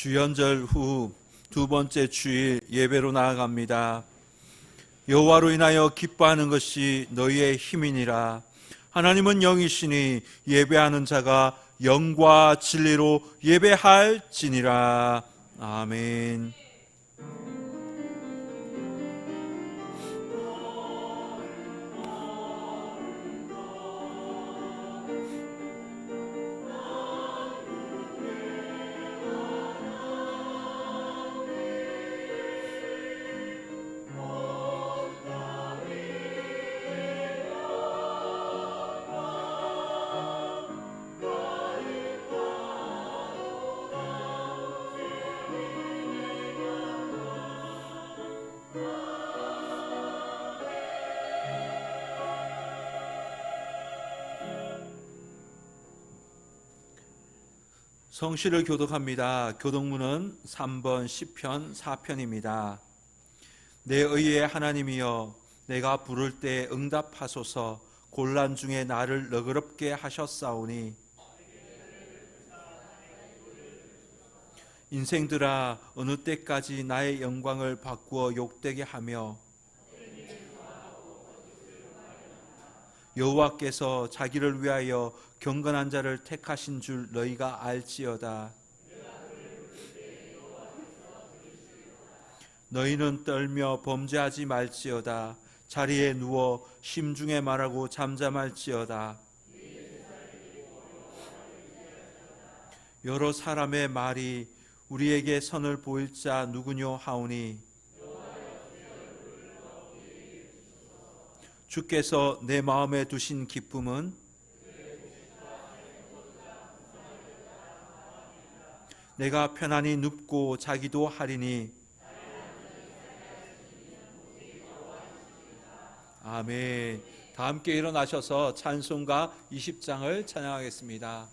주연절 후 두 번째 주일 예배로 나아갑니다. 여호와로 인하여 기뻐하는 것이 너희의 힘이니라. 하나님은 영이시니 예배하는 자가 영과 진리로 예배할지니라. 아멘. 성시를 교독합니다. 교독문은 3번 시편 4편입니다. 내 의의 하나님이여, 내가 부를 때 응답하소서. 곤란 중에 나를 너그럽게 하셨사오니 인생들아, 어느 때까지 나의 영광을 바꾸어 욕되게 하며 여호와께서 자기를 위하여 경건한 자를 택하신 줄 너희가 알지어다. 너희는 떨며 범죄하지 말지어다. 자리에 누워 심중에 말하고 잠잠할지어다. 여러 사람의 말이 우리에게 선을 보일 자 누구뇨 하오니 주께서 내 마음에 두신 기쁨은 내가 편안히 눕고 자기도 하리니. 아멘. 다 함께 일어나셔서 찬송가 20장을 찬양하겠습니다.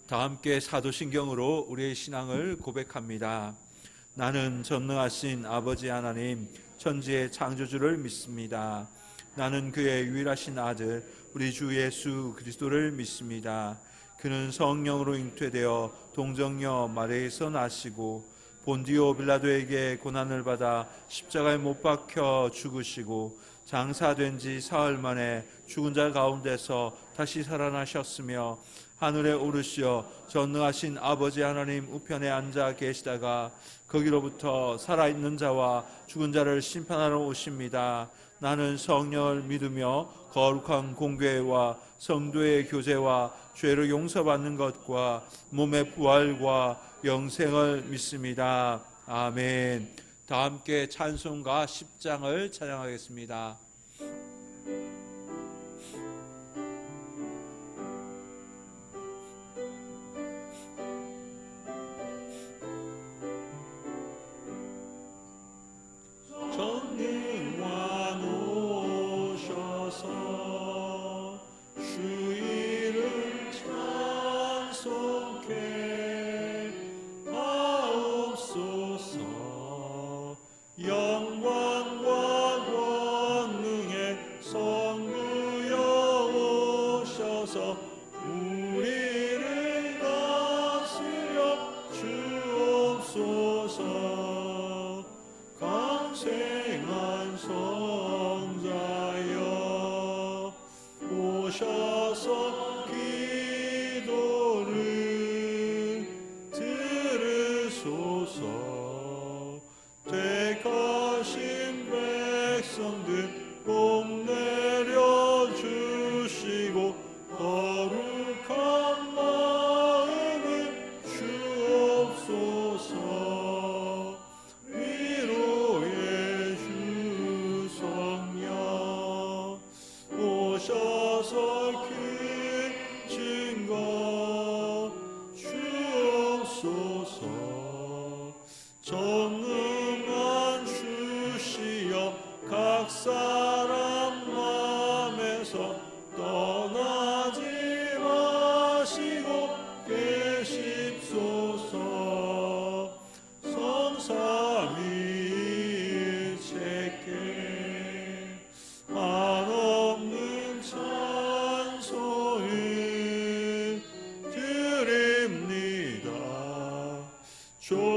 다 함께 사도신경으로 우리의 신앙을 고백합니다. 나는 전능하신 아버지 하나님 천지의 창조주를 믿습니다. 나는 그의 유일하신 아들 우리 주 예수 그리스도를 믿습니다. 그는 성령으로 잉태되어 동정녀 마리아에서 나시고 본디오 빌라도에게 고난을 받아 십자가에 못 박혀 죽으시고 장사된 지 사흘 만에 죽은 자 가운데서 다시 살아나셨으며 하늘에 오르시어 전능하신 아버지 하나님 우편에 앉아 계시다가 거기로부터 살아있는 자와 죽은 자를 심판하러 오십니다. 나는 성령을 믿으며 거룩한 공교회와 성도의 교제와 죄를 용서받는 것과 몸의 부활과 영생을 믿습니다. 아멘. 다 함께 찬송가 10장을 찬양하겠습니다.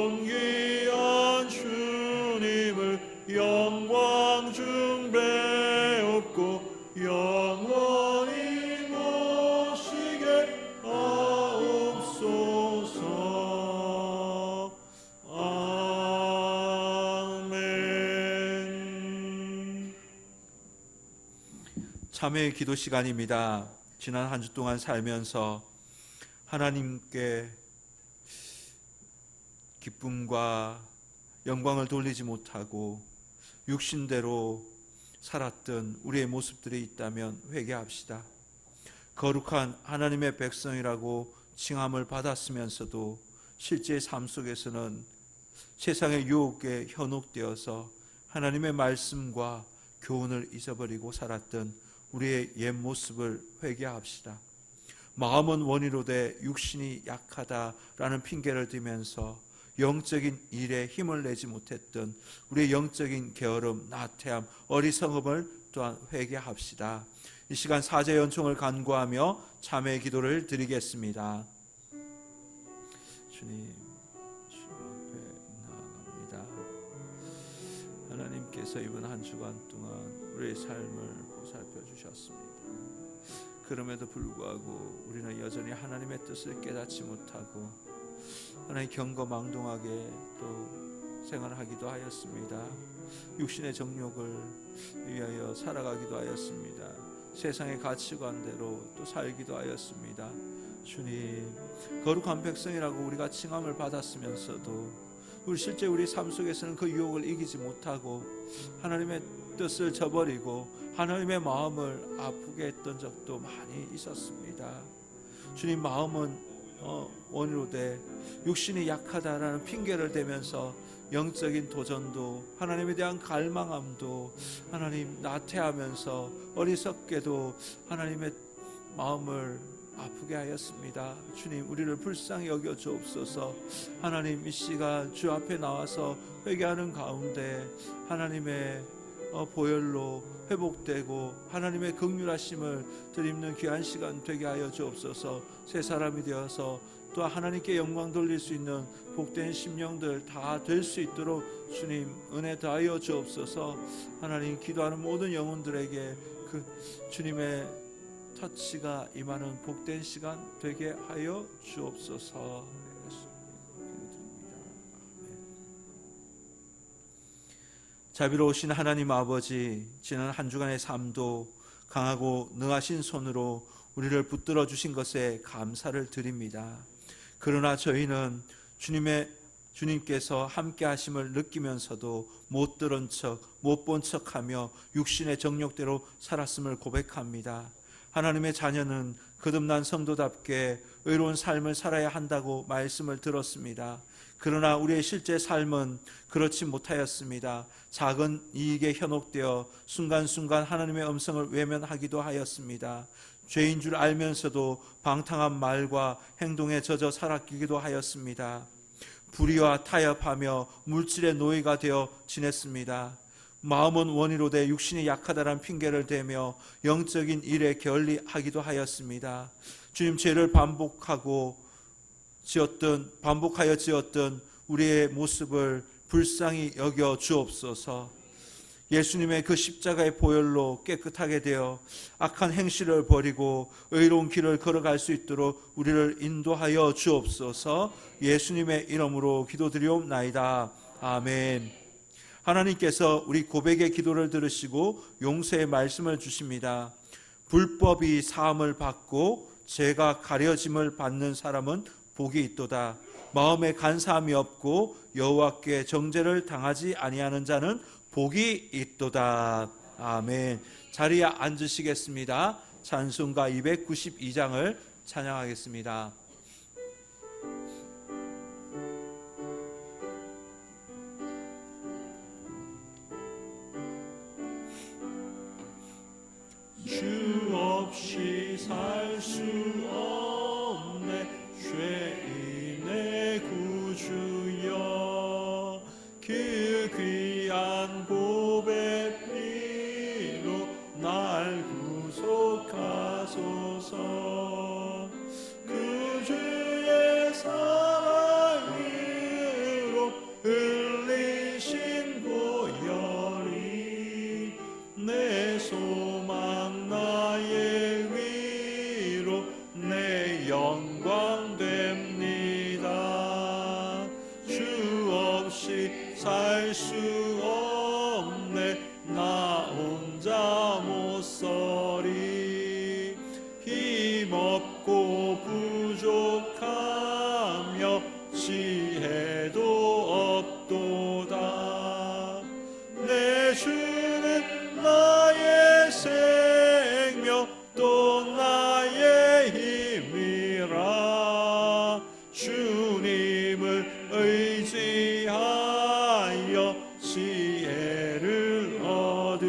존귀한 주님을 영광 중 배웁고 영원히 모시게 하옵소서. 아멘. 참회의 기도 시간입니다. 지난 한 주 동안 살면서 하나님께 기쁨과 영광을 돌리지 못하고 육신대로 살았던 우리의 모습들이 있다면 회개합시다. 거룩한 하나님의 백성이라고 칭함을 받았으면서도 실제 삶 속에서는 세상의 유혹에 현혹되어서 하나님의 말씀과 교훈을 잊어버리고 살았던 우리의 옛 모습을 회개합시다. 마음은 원이로되 육신이 약하다라는 핑계를 대면서 영적인 일에 힘을 내지 못했던 우리의 영적인 게으름, 나태함, 어리석음을 또한 회개합시다. 이 시간 사죄 연총을 간구하며 참회의 기도를 드리겠습니다. 주님 앞에 나아갑니다. 하나님께서 이번 한 주간 동안 우리의 삶을 보살펴 주셨습니다. 그럼에도 불구하고 우리는 여전히 하나님의 뜻을 깨닫지 못하고 하나님 경거망동하게 또 생활하기도 하였습니다. 육신의 정욕을 위하여 살아가기도 하였습니다. 세상의 가치관대로 또 살기도 하였습니다. 주님, 거룩한 백성이라고 우리가 칭함을 받았으면서도 실제 우리 삶 속에서는 그 유혹을 이기지 못하고 하나님의 뜻을 저버리고 하나님의 마음을 아프게 했던 적도 많이 있었습니다. 주님, 마음은 원이로되 육신이 약하다라는 핑계를 대면서 영적인 도전도 하나님에 대한 갈망함도 하나님 나태하면서 어리석게도 하나님의 마음을 아프게 하였습니다. 주님, 우리를 불쌍히 여겨 주옵소서. 하나님, 이 시간 주 앞에 나와서 회개하는 가운데 하나님의 보혈로 회복되고 하나님의 긍휼하심을 드리는 귀한 시간 되게 하여 주옵소서. 새 사람이 되어서 또 하나님께 영광 돌릴 수 있는 복된 심령들 다 될 수 있도록 주님 은혜 다하여 주옵소서. 하나님, 기도하는 모든 영혼들에게 그 주님의 터치가 임하는 복된 시간 되게 하여 주옵소서. 자비로우신 하나님 아버지, 지난 한 주간의 삶도 강하고 능하신 손으로 우리를 붙들어 주신 것에 감사를 드립니다. 그러나 저희는 주님께서 함께 하심을 느끼면서도 못 들은 척, 못 본 척하며 육신의 정욕대로 살았음을 고백합니다. 하나님의 자녀는 거듭난 성도답게 의로운 삶을 살아야 한다고 말씀을 들었습니다. 그러나 우리의 실제 삶은 그렇지 못하였습니다. 작은 이익에 현혹되어 순간순간 하나님의 음성을 외면하기도 하였습니다. 죄인 줄 알면서도 방탕한 말과 행동에 젖어 살아기도 하였습니다. 불의와 타협하며 물질의 노예가 되어 지냈습니다. 마음은 원이로 돼 육신이 약하다는 핑계를 대며 영적인 일에 게을리하기도 하였습니다. 주님, 죄를 반복하여 지었던 우리의 모습을 불쌍히 여겨 주옵소서. 예수님의 그 십자가의 보혈로 깨끗하게 되어 악한 행실을 버리고 의로운 길을 걸어갈 수 있도록 우리를 인도하여 주옵소서. 예수님의 이름으로 기도드리옵나이다. 아멘. 하나님께서 우리 고백의 기도를 들으시고 용서의 말씀을 주십니다. 불법이 사함을 받고 죄가 가려짐을 받는 사람은 복이 있도다. 마음에 간사함이 없고 여호와께 정죄를 당하지 아니하는 자는 복이 있도다. 아멘. 자리에 앉으시겠습니다. 찬송가 292장을 찬양하겠습니다. 주 없이 살 수 없네 죄인의 구주여 그 귀한 고백 피로 날 구속하소서 그 주의 사랑으로 흘리신 보혈이 내 소망 나의 위로 내 영광 됩니다. 주 없이 살 수 없네 나 혼자 못 서리 힘없고 부족하며 지혜도 없도다. 내 주는 나의 생명 또 나의 힘이라 주님을 의지하여 지혜를 얻으리.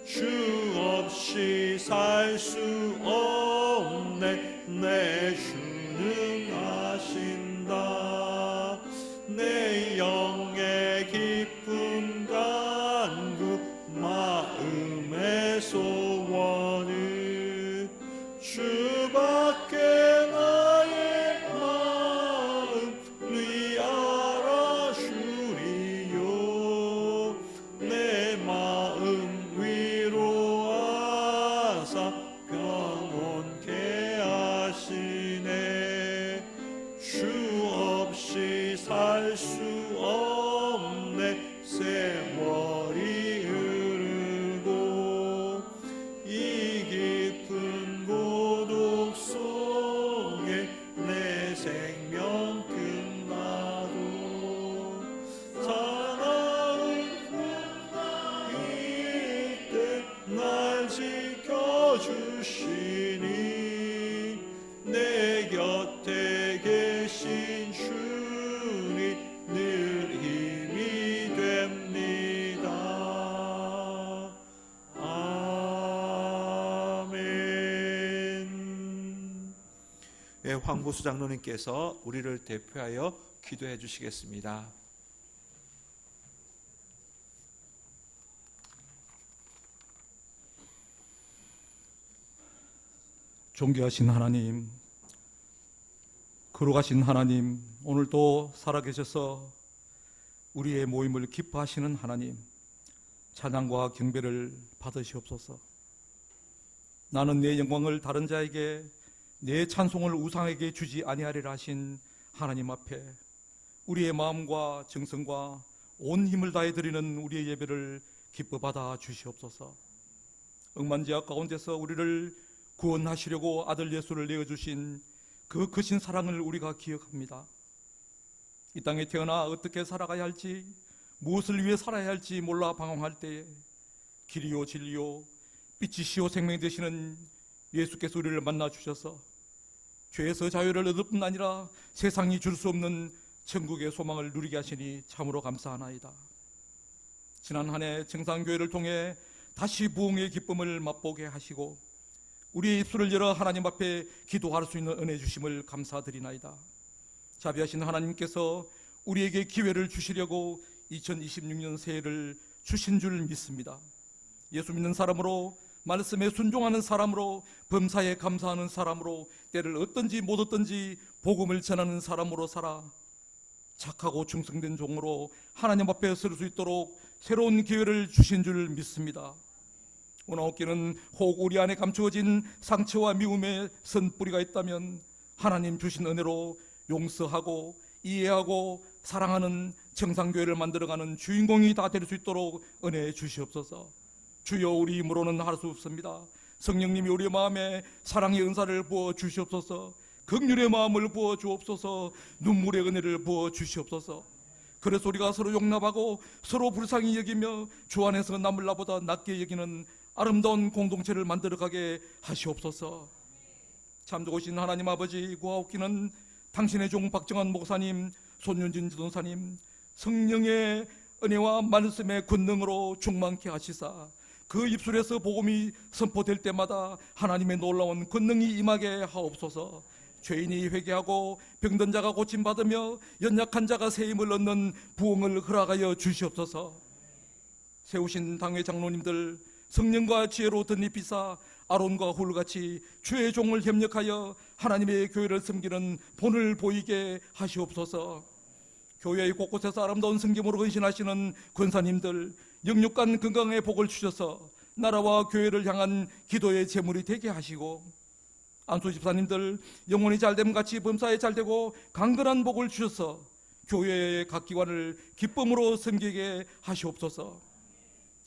주 없이 살 수 없네 내 주는 아신다. 내 영의 깊은 간구 마음의 소원을 주밖에 나의 마음 알아주리요. 내 마음 위로하사 평온케 하시네. 주 없이 살 수 없네 세월이 흐르고 이 깊은 고독 속에 내 생명 끝나도 사나운 이때 날 지켜주시니 내 곁에 계신 주니 늘 힘이 됩니다. 아멘. 예, 황보수 장로님께서 우리를 대표하여 기도해 주시겠습니다. 존귀하신 하나님, 거룩하신 하나님, 오늘도 살아계셔서 우리의 모임을 기뻐하시는 하나님, 찬양과 경배를 받으시옵소서. 나는 내 영광을 다른 자에게, 내 찬송을 우상에게 주지 아니하리라 하신 하나님 앞에 우리의 마음과 정성과 온 힘을 다해 드리는 우리의 예배를 기뻐 받아 주시옵소서. 억만지약 가운데서 우리를 구원하시려고 아들 예수를 내어주신 그 크신 사랑을 우리가 기억합니다. 이 땅에 태어나 어떻게 살아가야 할지, 무엇을 위해 살아야 할지 몰라 방황할 때에 길이요 진리요 빛이시요 생명 되시는 예수께서 우리를 만나 주셔서 죄에서 자유를 얻을 뿐 아니라 세상이 줄 수 없는 천국의 소망을 누리게 하시니 참으로 감사하나이다. 지난 한 해 정상교회를 통해 다시 부흥의 기쁨을 맛보게 하시고 우리의 입술을 열어 하나님 앞에 기도할 수 있는 은혜 주심을 감사드리나이다. 자비하신 하나님께서 우리에게 기회를 주시려고 2026년 새해를 주신 줄 믿습니다. 예수 믿는 사람으로, 말씀에 순종하는 사람으로, 범사에 감사하는 사람으로, 때를 얻든지 못 얻든지 복음을 전하는 사람으로 살아 착하고 충성된 종으로 하나님 앞에 설 수 있도록 새로운 기회를 주신 줄 믿습니다. 오나옵기는 혹 우리 안에 감추어진 상처와 미움의 선뿌리가 있다면 하나님 주신 은혜로 용서하고 이해하고 사랑하는 정상교회를 만들어가는 주인공이 다 될 수 있도록 은혜 주시옵소서. 주여, 우리 힘으로는 할 수 없습니다. 성령님이 우리의 마음에 사랑의 은사를 부어 주시옵소서. 긍휼의 마음을 부어 주옵소서. 눈물의 은혜를 부어 주시옵소서. 그래서 우리가 서로 용납하고 서로 불쌍히 여기며 주 안에서 남을 나보다 낫게 여기는 아름다운 공동체를 만들어가게 하시옵소서. 참 좋으신 하나님 아버지, 구하옵기는 당신의 종 박정환 목사님, 손윤진 지도사님, 성령의 은혜와 말씀의 권능으로 충만케 하시사 그 입술에서 복음이 선포될 때마다 하나님의 놀라운 권능이 임하게 하옵소서. 죄인이 회개하고 병든 자가 고침받으며 연약한 자가 새 힘을 얻는 부흥을 허락하여 주시옵소서. 세우신 당회 장로님들 성령과 지혜로 덧입히사 아론과 훌같이 주의 종을 협력하여 하나님의 교회를 섬기는 본을 보이게 하시옵소서. 교회의 곳곳에서 아름다운 성김으로 헌신하시는 권사님들 영육간 건강의 복을 주셔서 나라와 교회를 향한 기도의 제물이 되게 하시고, 안수 집사님들 영혼이 잘됨 같이 범사에 잘되고 강건한 복을 주셔서 교회의 각 기관을 기쁨으로 섬기게 하시옵소서.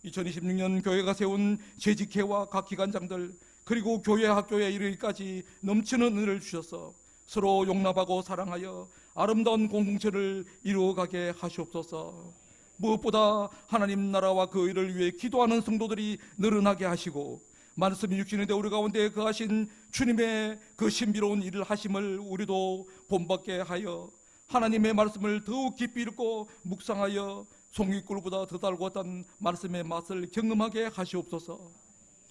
2026년 교회가 세운 재직회와 각 기관장들 그리고 교회 학교에 이르기까지 넘치는 은혜를 주셔서 서로 용납하고 사랑하여 아름다운 공동체를 이루어가게 하시옵소서. 무엇보다 하나님 나라와 그 일을 위해 기도하는 성도들이 늘어나게 하시고 말씀이 육신의 우리 가운데 거하신 주님의 그 신비로운 일을 하심을 우리도 본받게 하여 하나님의 말씀을 더욱 깊이 읽고 묵상하여 송이꿀보다 더 달고왔던 말씀의 맛을 경험하게 하시옵소서.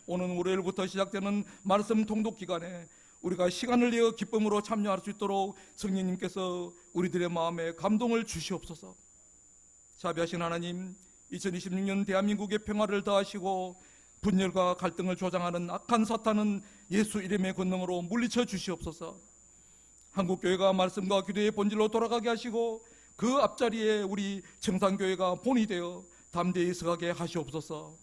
오는 월요일부터 시작되는 말씀 통독 기간에 우리가 시간을 내어 기쁨으로 참여할 수 있도록 성령님께서 우리들의 마음에 감동을 주시옵소서. 자비하신 하나님, 2026년 대한민국의 평화를 더하시고 분열과 갈등을 조장하는 악한 사탄은 예수 이름의 권능으로 물리쳐 주시옵소서. 한국교회가 말씀과 기도의 본질로 돌아가게 하시고 그 앞자리에 우리 정상교회가 본이 되어 담대히 서가게 하시옵소서.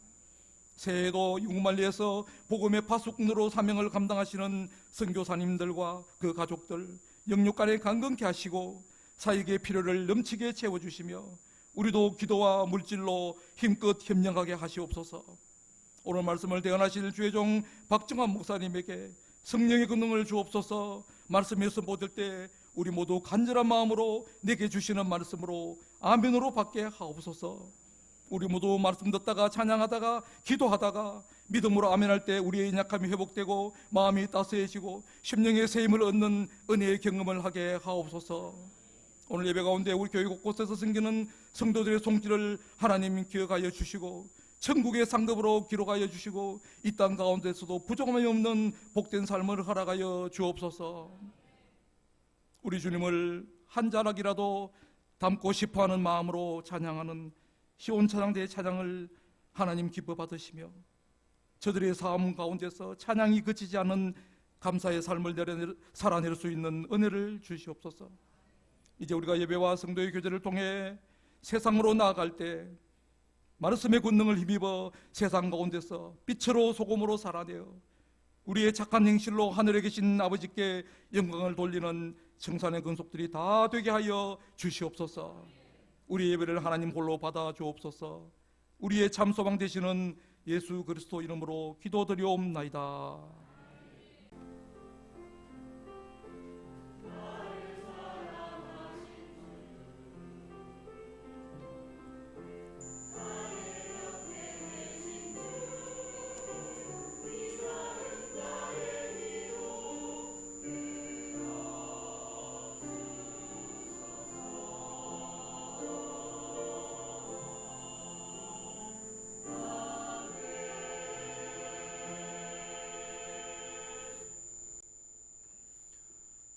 새해에도 이국만리에서 복음의 파수꾼으로 사명을 감당하시는 선교사님들과 그 가족들 영육간에 강건케 하시고 사역의 필요를 넘치게 채워주시며 우리도 기도와 물질로 힘껏 협력하게 하시옵소서. 오늘 말씀을 대언하실 주의 종 박정환 목사님에게 성령의 권능을 주옵소서. 말씀에서 못할 때 우리 모두 간절한 마음으로 내게 주시는 말씀으로 아멘으로 받게 하옵소서. 우리 모두 말씀 듣다가 찬양하다가 기도하다가 믿음으로 아멘할 때 우리의 약함이 회복되고 마음이 따스해지고 심령의 새 힘을 얻는 은혜의 경험을 하게 하옵소서. 오늘 예배 가운데 우리 교회 곳곳에서 섬기는 성도들의 손길을 하나님 기억하여 주시고 천국의 상급으로 기록하여 주시고 이 땅 가운데서도 부족함이 없는 복된 삶을 허락하여 주옵소서. 우리 주님을 한 자락이라도 담고 싶어하는 마음으로 찬양하는 시온 찬양대의 찬양을 하나님 기뻐 받으시며 저들의 삶 가운데서 찬양이 그치지 않는 감사의 삶을 살아낼 수 있는 은혜를 주시옵소서. 이제 우리가 예배와 성도의 교제를 통해 세상으로 나아갈 때 말씀의 권능을 힘입어 세상 가운데서 빛으로 소금으로 살아내어 우리의 착한 행실로 하늘에 계신 아버지께 영광을 돌리는 청산의 근속들이 다 되게 하여 주시옵소서. 우리 예배를 하나님 홀로 받아 주옵소서. 우리의 참 소망 되시는 예수 그리스도 이름으로 기도드리옵나이다.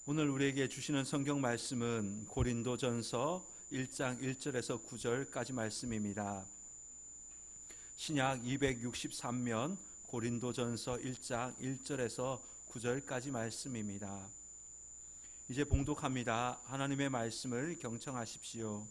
오늘 우리에게 주시는 성경 말씀은 고린도전서 1장 1절에서 9절까지 말씀입니다. 신약 263면 고린도전서 1장 1절에서 9절까지 말씀입니다. 이제 봉독합니다. 하나님의 말씀을 경청하십시오.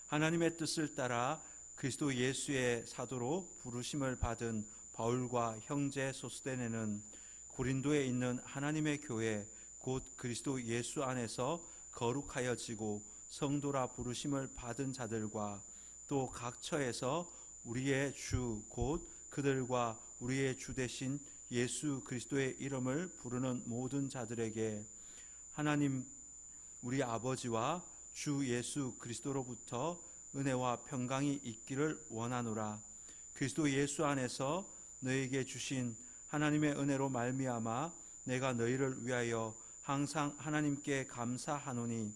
하나님의 뜻을 따라 그리스도 예수의 사도로 부르심을 받은 바울과 형제 소스데네는 고린도에 있는 하나님의 교회 곧 그리스도 예수 안에서 거룩하여지고 성도라 부르심을 받은 자들과 또 각 처에서 우리의 주 곧 그들과 우리의 주 되신 예수 그리스도의 이름을 부르는 모든 자들에게 하나님 우리 아버지와 주 예수 그리스도로부터 은혜와 평강이 있기를 원하노라. 그리스도 예수 안에서 너에게 주신 하나님의 은혜로 말미암아 내가 너희를 위하여 항상 하나님께 감사하노니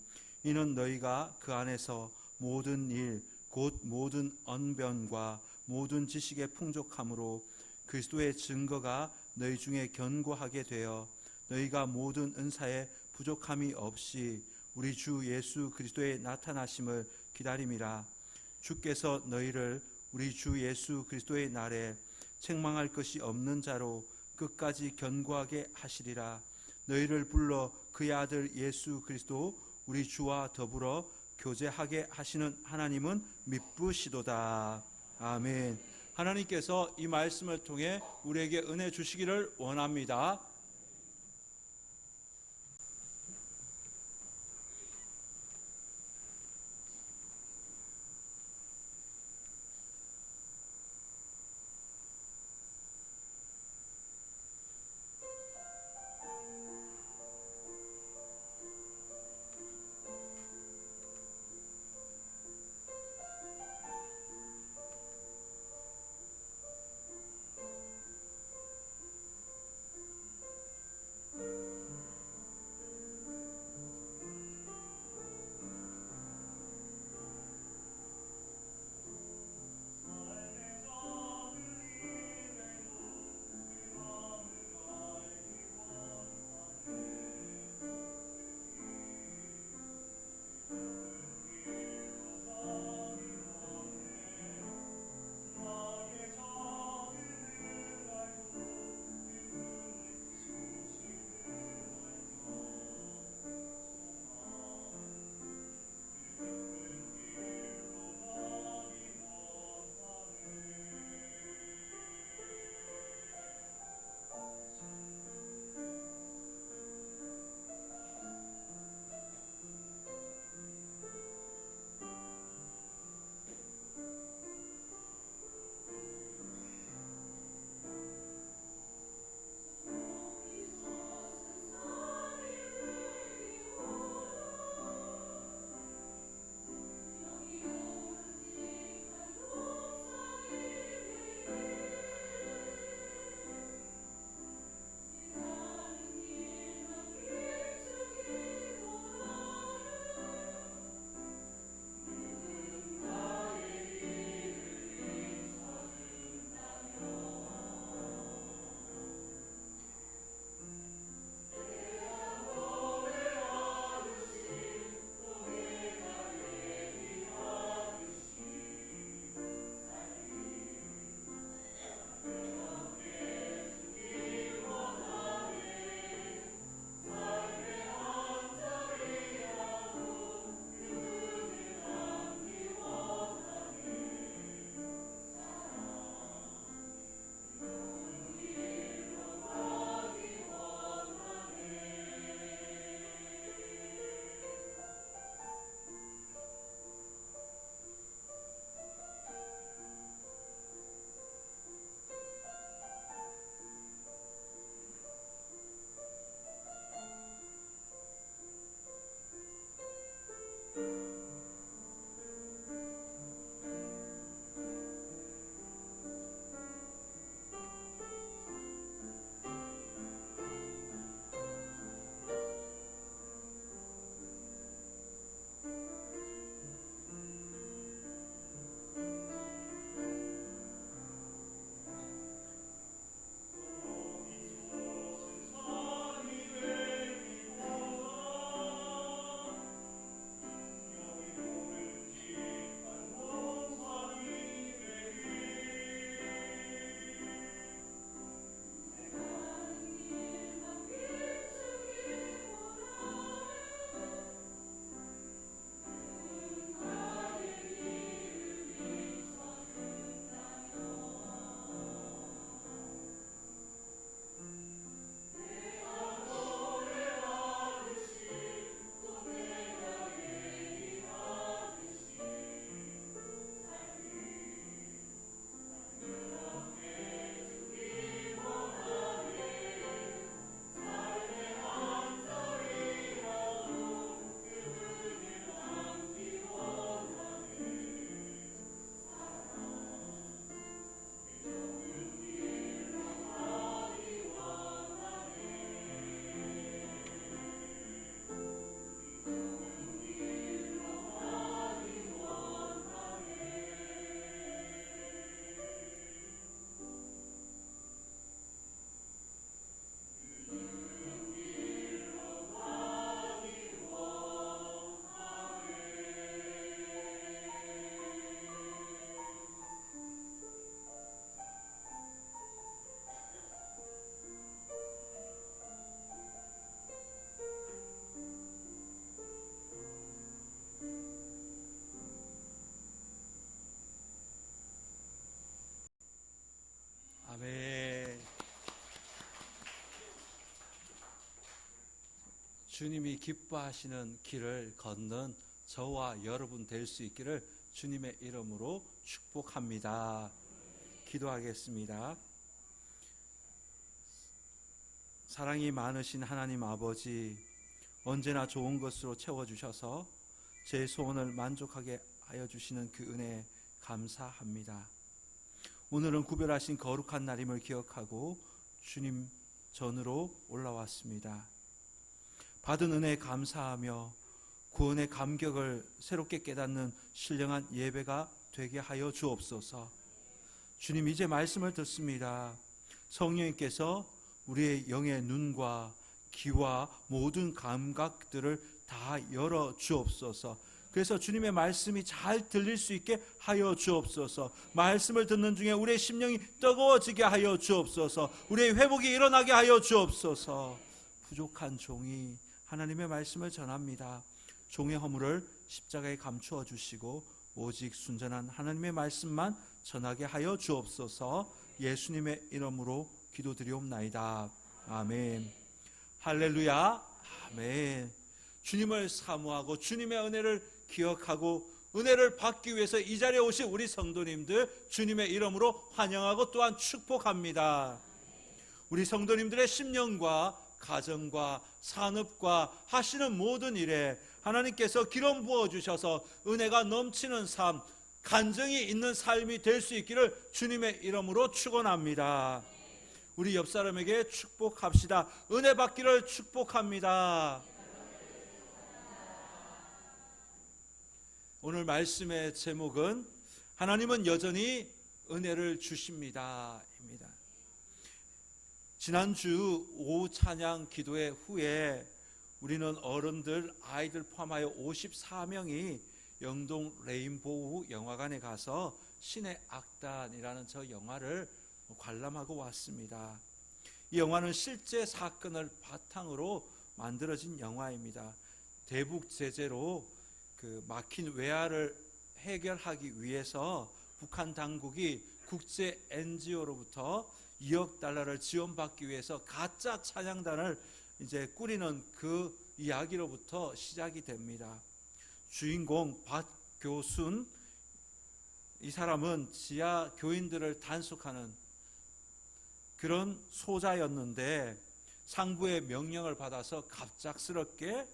이는 너희가 그 안에서 모든 일 곧 모든 언변과 모든 지식의 풍족함으로 그리스도의 증거가 너희 중에 견고하게 되어 너희가 모든 은사에 부족함이 없이 우리 주 예수 그리스도의 나타나심을 기다림이라. 주께서 너희를 우리 주 예수 그리스도의 날에 책망할 것이 없는 자로 끝까지 견고하게 하시리라. 너희를 불러 그의 아들 예수 그리스도 우리 주와 더불어 교제하게 하시는 하나님은 미쁘시도다. 아멘. 하나님께서 이 말씀을 통해 우리에게 은혜 주시기를 원합니다. 주님이 기뻐하시는 길을 걷는 저와 여러분 될 수 있기를 주님의 이름으로 축복합니다. 기도하겠습니다. 사랑이 많으신 하나님 아버지, 언제나 좋은 것으로 채워주셔서 제 소원을 만족하게 하여 주시는 그 은혜에 감사합니다. 오늘은 구별하신 거룩한 날임을 기억하고 주님 전으로 올라왔습니다. 받은 은혜에 감사하며 구원의 감격을 새롭게 깨닫는 신령한 예배가 되게 하여 주옵소서. 주님, 이제 말씀을 듣습니다. 성령님께서 우리의 영의 눈과 귀와 모든 감각들을 다 열어 주옵소서. 그래서 주님의 말씀이 잘 들릴 수 있게 하여 주옵소서. 말씀을 듣는 중에 우리의 심령이 뜨거워지게 하여 주옵소서. 우리의 회복이 일어나게 하여 주옵소서. 부족한 종이 하나님의 말씀을 전합니다. 종의 허물을 십자가에 감추어 주시고 오직 순전한 하나님의 말씀만 전하게 하여 주옵소서. 예수님의 이름으로 기도드리옵나이다. 아멘. 할렐루야. 아멘. 주님을 사모하고 주님의 은혜를 기억하고 은혜를 받기 위해서 이 자리에 오신 우리 성도님들 주님의 이름으로 환영하고 또한 축복합니다. 우리 성도님들의 심령과 가정과 산업과 하시는 모든 일에 하나님께서 기름 부어주셔서 은혜가 넘치는 삶, 간증이 있는 삶이 될 수 있기를 주님의 이름으로 축원합니다. 우리 옆 사람에게 축복합시다. 은혜 받기를 축복합니다. 오늘 말씀의 제목은 하나님은 여전히 은혜를 주십니다 입니다. 지난주 오후 찬양 기도회 후에 우리는 어른들, 아이들 포함하여 54명이 영동 레인보우 영화관에 가서 신의 악단이라는 저 영화를 관람하고 왔습니다. 이 영화는 실제 사건을 바탕으로 만들어진 영화입니다. 대북 제재로 그 막힌 외화를 해결하기 위해서 북한 당국이 국제 NGO로부터 2억 달러를 지원받기 위해서 가짜 찬양단을 이제 꾸리는 그 이야기로부터 시작이 됩니다. 주인공 박교순, 이 사람은 지하 교인들을 단속하는 그런 소자였는데 상부의 명령을 받아서 갑작스럽게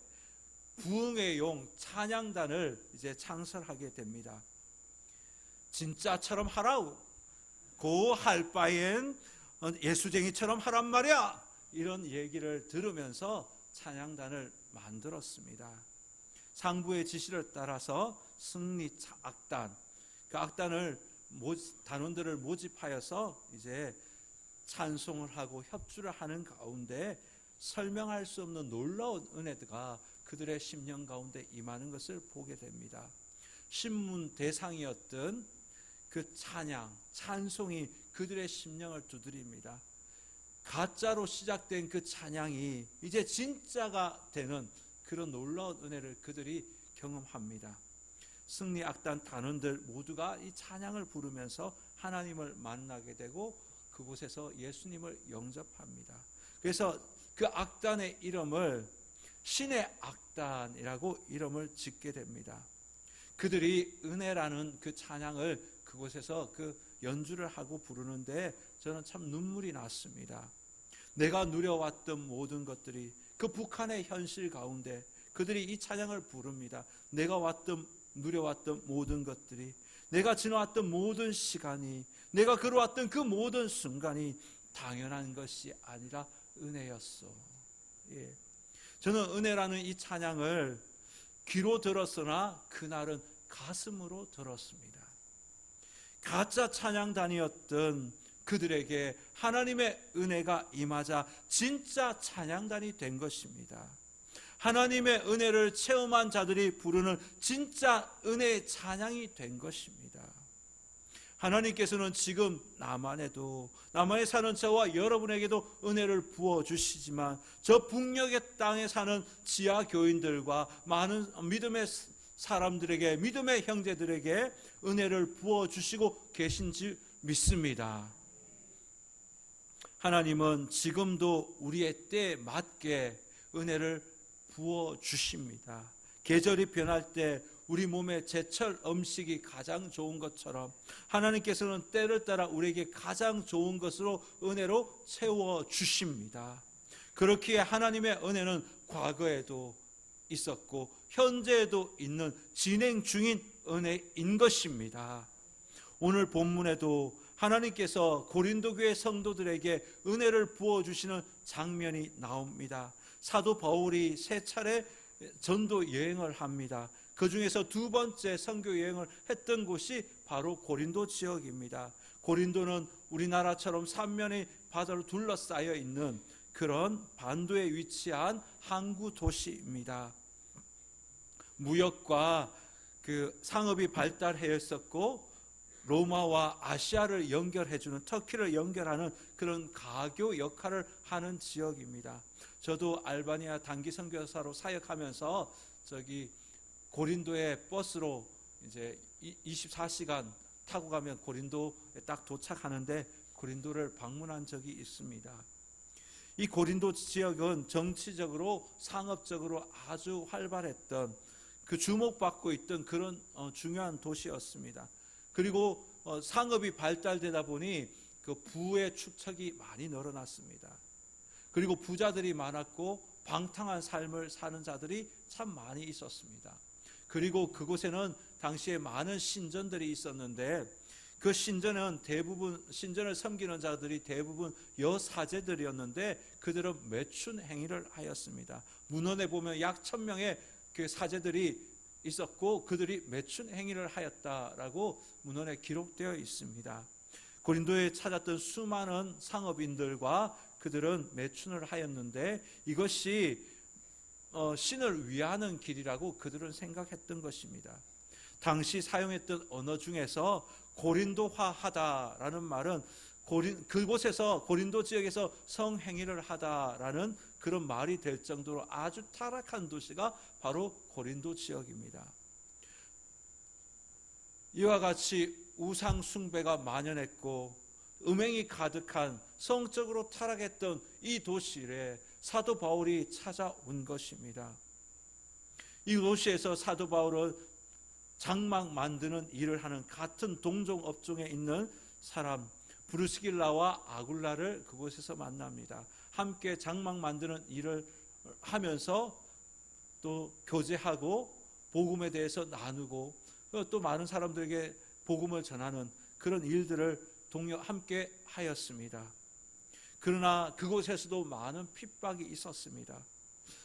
부흥의 용 찬양단을 이제 창설하게 됩니다. 진짜처럼 하라고 할 바엔 예수쟁이처럼 하란 말이야, 이런 얘기를 들으면서 찬양단을 만들었습니다. 상부의 지시를 따라서 승리 악단, 그 악단을 단원들을 모집하여서 이제 찬송을 하고 협주를 하는 가운데 설명할 수 없는 놀라운 은혜가 그들의 심령 가운데 임하는 것을 보게 됩니다. 신문 대상이었던 그 찬양, 찬송이 그들의 심령을 두드립니다. 가짜로 시작된 그 찬양이 이제 진짜가 되는 그런 놀라운 은혜를 그들이 경험합니다. 승리 악단 단원들 모두가 이 찬양을 부르면서 하나님을 만나게 되고 그곳에서 예수님을 영접합니다. 그래서 그 악단의 이름을 신의 악단이라고 이름을 짓게 됩니다. 그들이 은혜라는 그 찬양을 그곳에서 그 연주를 하고 부르는데 저는 참 눈물이 났습니다. 내가 누려왔던 모든 것들이 그 북한의 현실 가운데 그들이 이 찬양을 부릅니다. 내가 누려왔던 모든 것들이, 내가 지나왔던 모든 시간이, 내가 걸어왔던 그 모든 순간이 당연한 것이 아니라 은혜였어. 예. 저는 은혜라는 이 찬양을 귀로 들었으나 그날은 가슴으로 들었습니다. 가짜 찬양단이었던 그들에게 하나님의 은혜가 임하자 진짜 찬양단이 된 것입니다. 하나님의 은혜를 체험한 자들이 부르는 진짜 은혜의 찬양이 된 것입니다. 하나님께서는 지금 남한에 사는 저와 여러분에게도 은혜를 부어주시지만 저 북녘의 땅에 사는 지하 교인들과 많은 믿음의 사람들에게, 믿음의 형제들에게 은혜를 부어주시고 계신지 믿습니다. 하나님은 지금도 우리의 때에 맞게 은혜를 부어 주십니다. 계절이 변할 때 우리 몸에 제철 음식이 가장 좋은 것처럼 하나님께서는 때를 따라 우리에게 가장 좋은 것으로 은혜로 채워 주십니다. 그렇기에 하나님의 은혜는 과거에도 있었고 현재에도 있는 진행 중인 은혜인 것입니다. 오늘 본문에도 하나님께서 고린도 교회 성도들에게 은혜를 부어주시는 장면이 나옵니다. 사도 바울이 3차례 전도 여행을 합니다. 그 중에서 2번째 선교 여행을 했던 곳이 바로 고린도 지역입니다. 고린도는 우리나라처럼 삼면의 바다로 둘러싸여 있는 그런 반도에 위치한 항구 도시입니다. 무역과 그 상업이 발달해 있었고 로마와 아시아를 연결해주는, 터키를 연결하는 그런 가교 역할을 하는 지역입니다. 저도 알바니아 단기 선교사로 사역하면서 고린도에 버스로 이제 24시간 타고 가면 고린도에 딱 도착하는데 고린도를 방문한 적이 있습니다. 이 고린도 지역은 정치적으로 상업적으로 아주 활발했던, 그 주목받고 있던 그런 중요한 도시였습니다. 그리고 상업이 발달되다 보니 그 부의 축척이 많이 늘어났습니다. 그리고 부자들이 많았고 방탕한 삶을 사는 자들이 참 많이 있었습니다. 그리고 그곳에는 당시에 많은 신전들이 있었는데 그 신전은 대부분, 신전을 섬기는 자들이 대부분 여사제들이었는데 그들은 매춘 행위를 하였습니다. 문헌에 보면 약 1000명의 그 사제들이 있었고 그들이 매춘 행위를 하였다라고 문헌에 기록되어 있습니다. 고린도에 찾았던 수많은 상업인들과 그들은 매춘을 하였는데 이것이 신을 위하는 길이라고 그들은 생각했던 것입니다. 당시 사용했던 언어 중에서 고린도화하다라는 말은 그곳에서 고린도 지역에서 성행위를 하다라는 그런 말이 될 정도로 아주 타락한 도시가 바로 고린도 지역입니다. 이와 같이 우상 숭배가 만연했고 음행이 가득한 성적으로 타락했던 이 도시에 사도 바울이 찾아온 것입니다. 이 도시에서 사도 바울은 장막 만드는 일을 하는 같은 동종 업종에 있는 사람 브루스길라와 아굴라를 그곳에서 만납니다. 함께 장막 만드는 일을 하면서 또 교제하고 복음에 대해서 나누고 또 많은 사람들에게 복음을 전하는 그런 일들을 함께 하였습니다. 그러나 그곳에서도 많은 핍박이 있었습니다.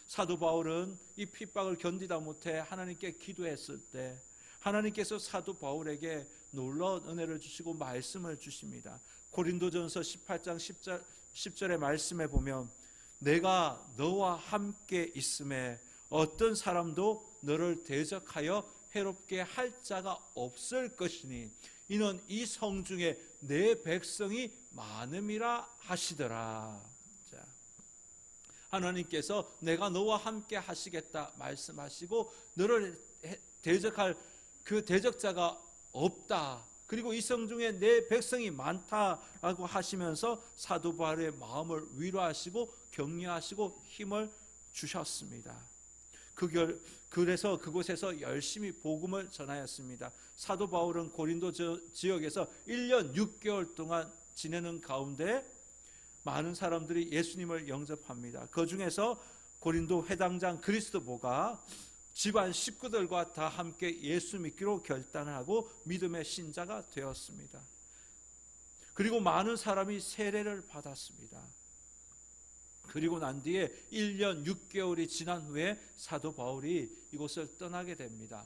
사도 바울은 이 핍박을 견디다 못해 하나님께 기도했을 때 하나님께서 사도 바울에게 놀라운 은혜를 주시고 말씀을 주십니다. 고린도전서 18장 10절의 말씀에 보면 내가 너와 함께 있음에 어떤 사람도 너를 대적하여 해롭게 할 자가 없을 것이니 이는 이 성중에 내 백성이 많음이라 하시더라. 자, 하나님께서 내가 너와 함께 하시겠다 말씀하시고 너를 대적할 그 대적자가 없다. 그리고 이 성중에 내 백성이 많다라고 하시면서 사도 바울의 마음을 위로하시고 격려하시고 힘을 주셨습니다. 그래서 그곳에서 열심히 복음을 전하였습니다. 사도 바울은 고린도 지역에서 1년 6개월 동안 지내는 가운데 많은 사람들이 예수님을 영접합니다. 그 중에서 고린도 회당장 그리스도보가 집안 식구들과 다 함께 예수 믿기로 결단하고 믿음의 신자가 되었습니다. 그리고 많은 사람이 세례를 받았습니다. 그리고 난 뒤에 1년 6개월이 지난 후에 사도 바울이 이곳을 떠나게 됩니다.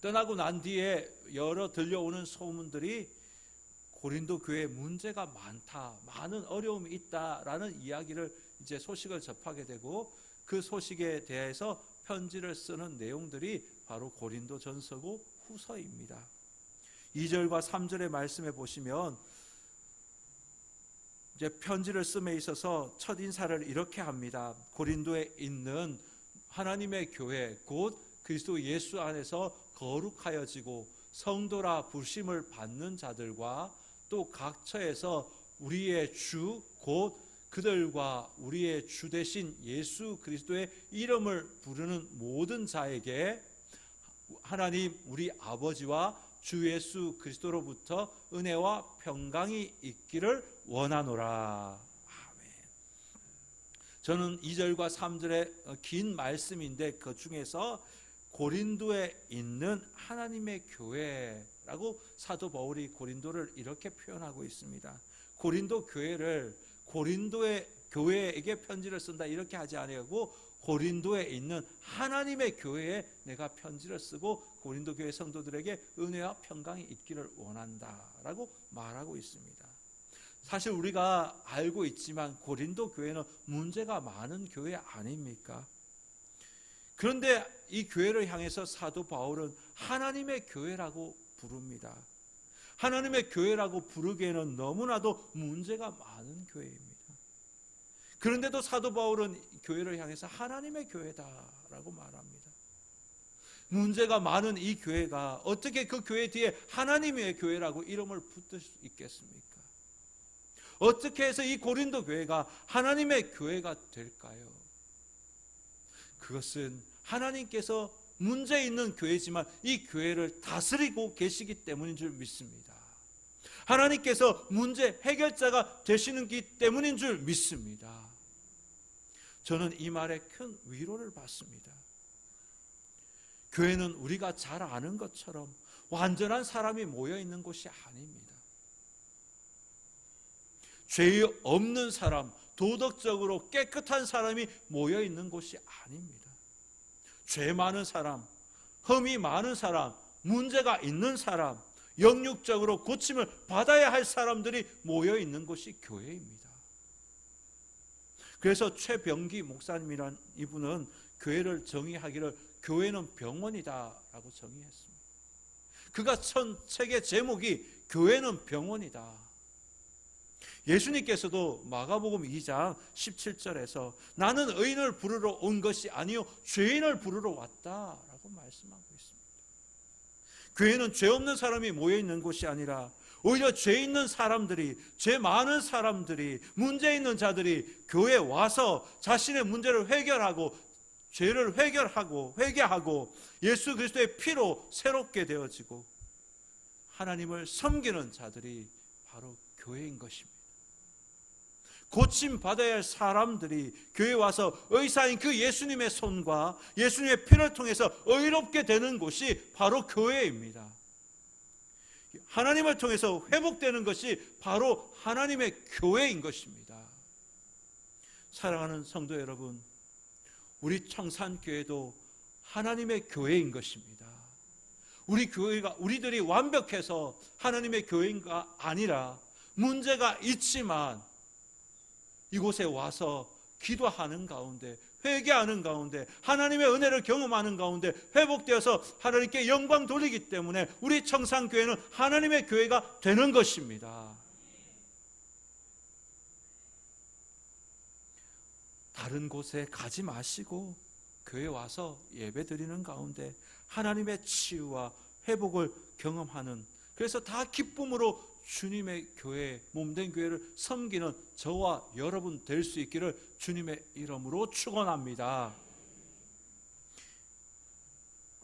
떠나고 난 뒤에 여러 들려오는 소문들이 고린도 교회에 문제가 많다, 많은 어려움이 있다라는 이야기를 이제 소식을 접하게 되고 그 소식에 대해서 편지를 쓰는 내용들이 바로 고린도전서고 후서입니다. 2절과 3절의 말씀에 보시면 이제 편지를 씀에 있어서 첫 인사를 이렇게 합니다. 고린도에 있는 하나님의 교회 곧 그리스도 예수 안에서 거룩하여지고 성도라 부심을 받는 자들과 또 각 처에서 우리의 주 곧 그들과 우리의 주 되신 예수 그리스도의 이름을 부르는 모든 자에게 하나님 우리 아버지와 주 예수 그리스도로부터 은혜와 평강이 있기를 원하노라. 아멘. 저는 2절과 3절의 긴 말씀인데 그 중에서 고린도에 있는 하나님의 교회라고 사도 바울이 고린도를 이렇게 표현하고 있습니다. 고린도 교회를 고린도의 교회에게 편지를 쓴다 이렇게 하지 아니하고 고린도에 있는 하나님의 교회에 내가 편지를 쓰고 고린도 교회 성도들에게 은혜와 평강이 있기를 원한다라고 말하고 있습니다. 사실 우리가 알고 있지만 고린도 교회는 문제가 많은 교회 아닙니까? 그런데 이 교회를 향해서 사도 바울은 하나님의 교회라고 부릅니다. 하나님의 교회라고 부르기에는 너무나도 문제가 많은 교회입니다. 그런데도 사도 바울은 교회를 향해서 하나님의 교회다라고 말합니다. 문제가 많은 이 교회가 어떻게 그 교회 뒤에 하나님의 교회라고 이름을 붙일 수 있겠습니까? 어떻게 해서 이 고린도 교회가 하나님의 교회가 될까요? 그것은 하나님께서 문제 있는 교회지만 이 교회를 다스리고 계시기 때문인 줄 믿습니다. 하나님께서 문제 해결자가 되시는기 때문인 줄 믿습니다. 저는 이 말에 큰 위로를 받습니다. 교회는 우리가 잘 아는 것처럼 완전한 사람이 모여 있는 곳이 아닙니다. 죄 없는 사람, 도덕적으로 깨끗한 사람이 모여 있는 곳이 아닙니다. 죄 많은 사람, 흠이 많은 사람, 문제가 있는 사람, 영육적으로 고침을 받아야 할 사람들이 모여 있는 곳이 교회입니다. 그래서 최병기 목사님이란 이분은 교회를 정의하기를 교회는 병원이다라고 정의했습니다. 그가 천 책의 제목이 교회는 병원이다. 예수님께서도 마가복음 2장 17절에서 나는 의인을 부르러 온 것이 아니요 죄인을 부르러 왔다라고 말씀하고 있습니다. 교회는 죄 없는 사람이 모여 있는 곳이 아니라 오히려 죄 있는 사람들이, 죄 많은 사람들이, 문제 있는 자들이 교회에 와서 자신의 문제를 해결하고 죄를 회개하고 예수 그리스도의 피로 새롭게 되어지고 하나님을 섬기는 자들이 바로 교회인 것입니다. 고침받아야 할 사람들이 교회에 와서 의사인 그 예수님의 손과 예수님의 피를 통해서 의롭게 되는 곳이 바로 교회입니다. 하나님을 통해서 회복되는 것이 바로 하나님의 교회인 것입니다. 사랑하는 성도 여러분, 우리 청산교회도 하나님의 교회인 것입니다. 우리들이 완벽해서 하나님의 교회가 아니라 문제가 있지만 이곳에 와서 기도하는 가운데, 회개하는 가운데, 하나님의 은혜를 경험하는 가운데 회복되어서 하나님께 영광 돌리기 때문에 우리 청산교회는 하나님의 교회가 되는 것입니다. 다른 곳에 가지 마시고 교회에 와서 예배 드리는 가운데 하나님의 치유와 회복을 경험하는, 그래서 다 기쁨으로 주님의 교회, 몸된 교회를 섬기는 저와 여러분 될 수 있기를 주님의 이름으로 축원합니다.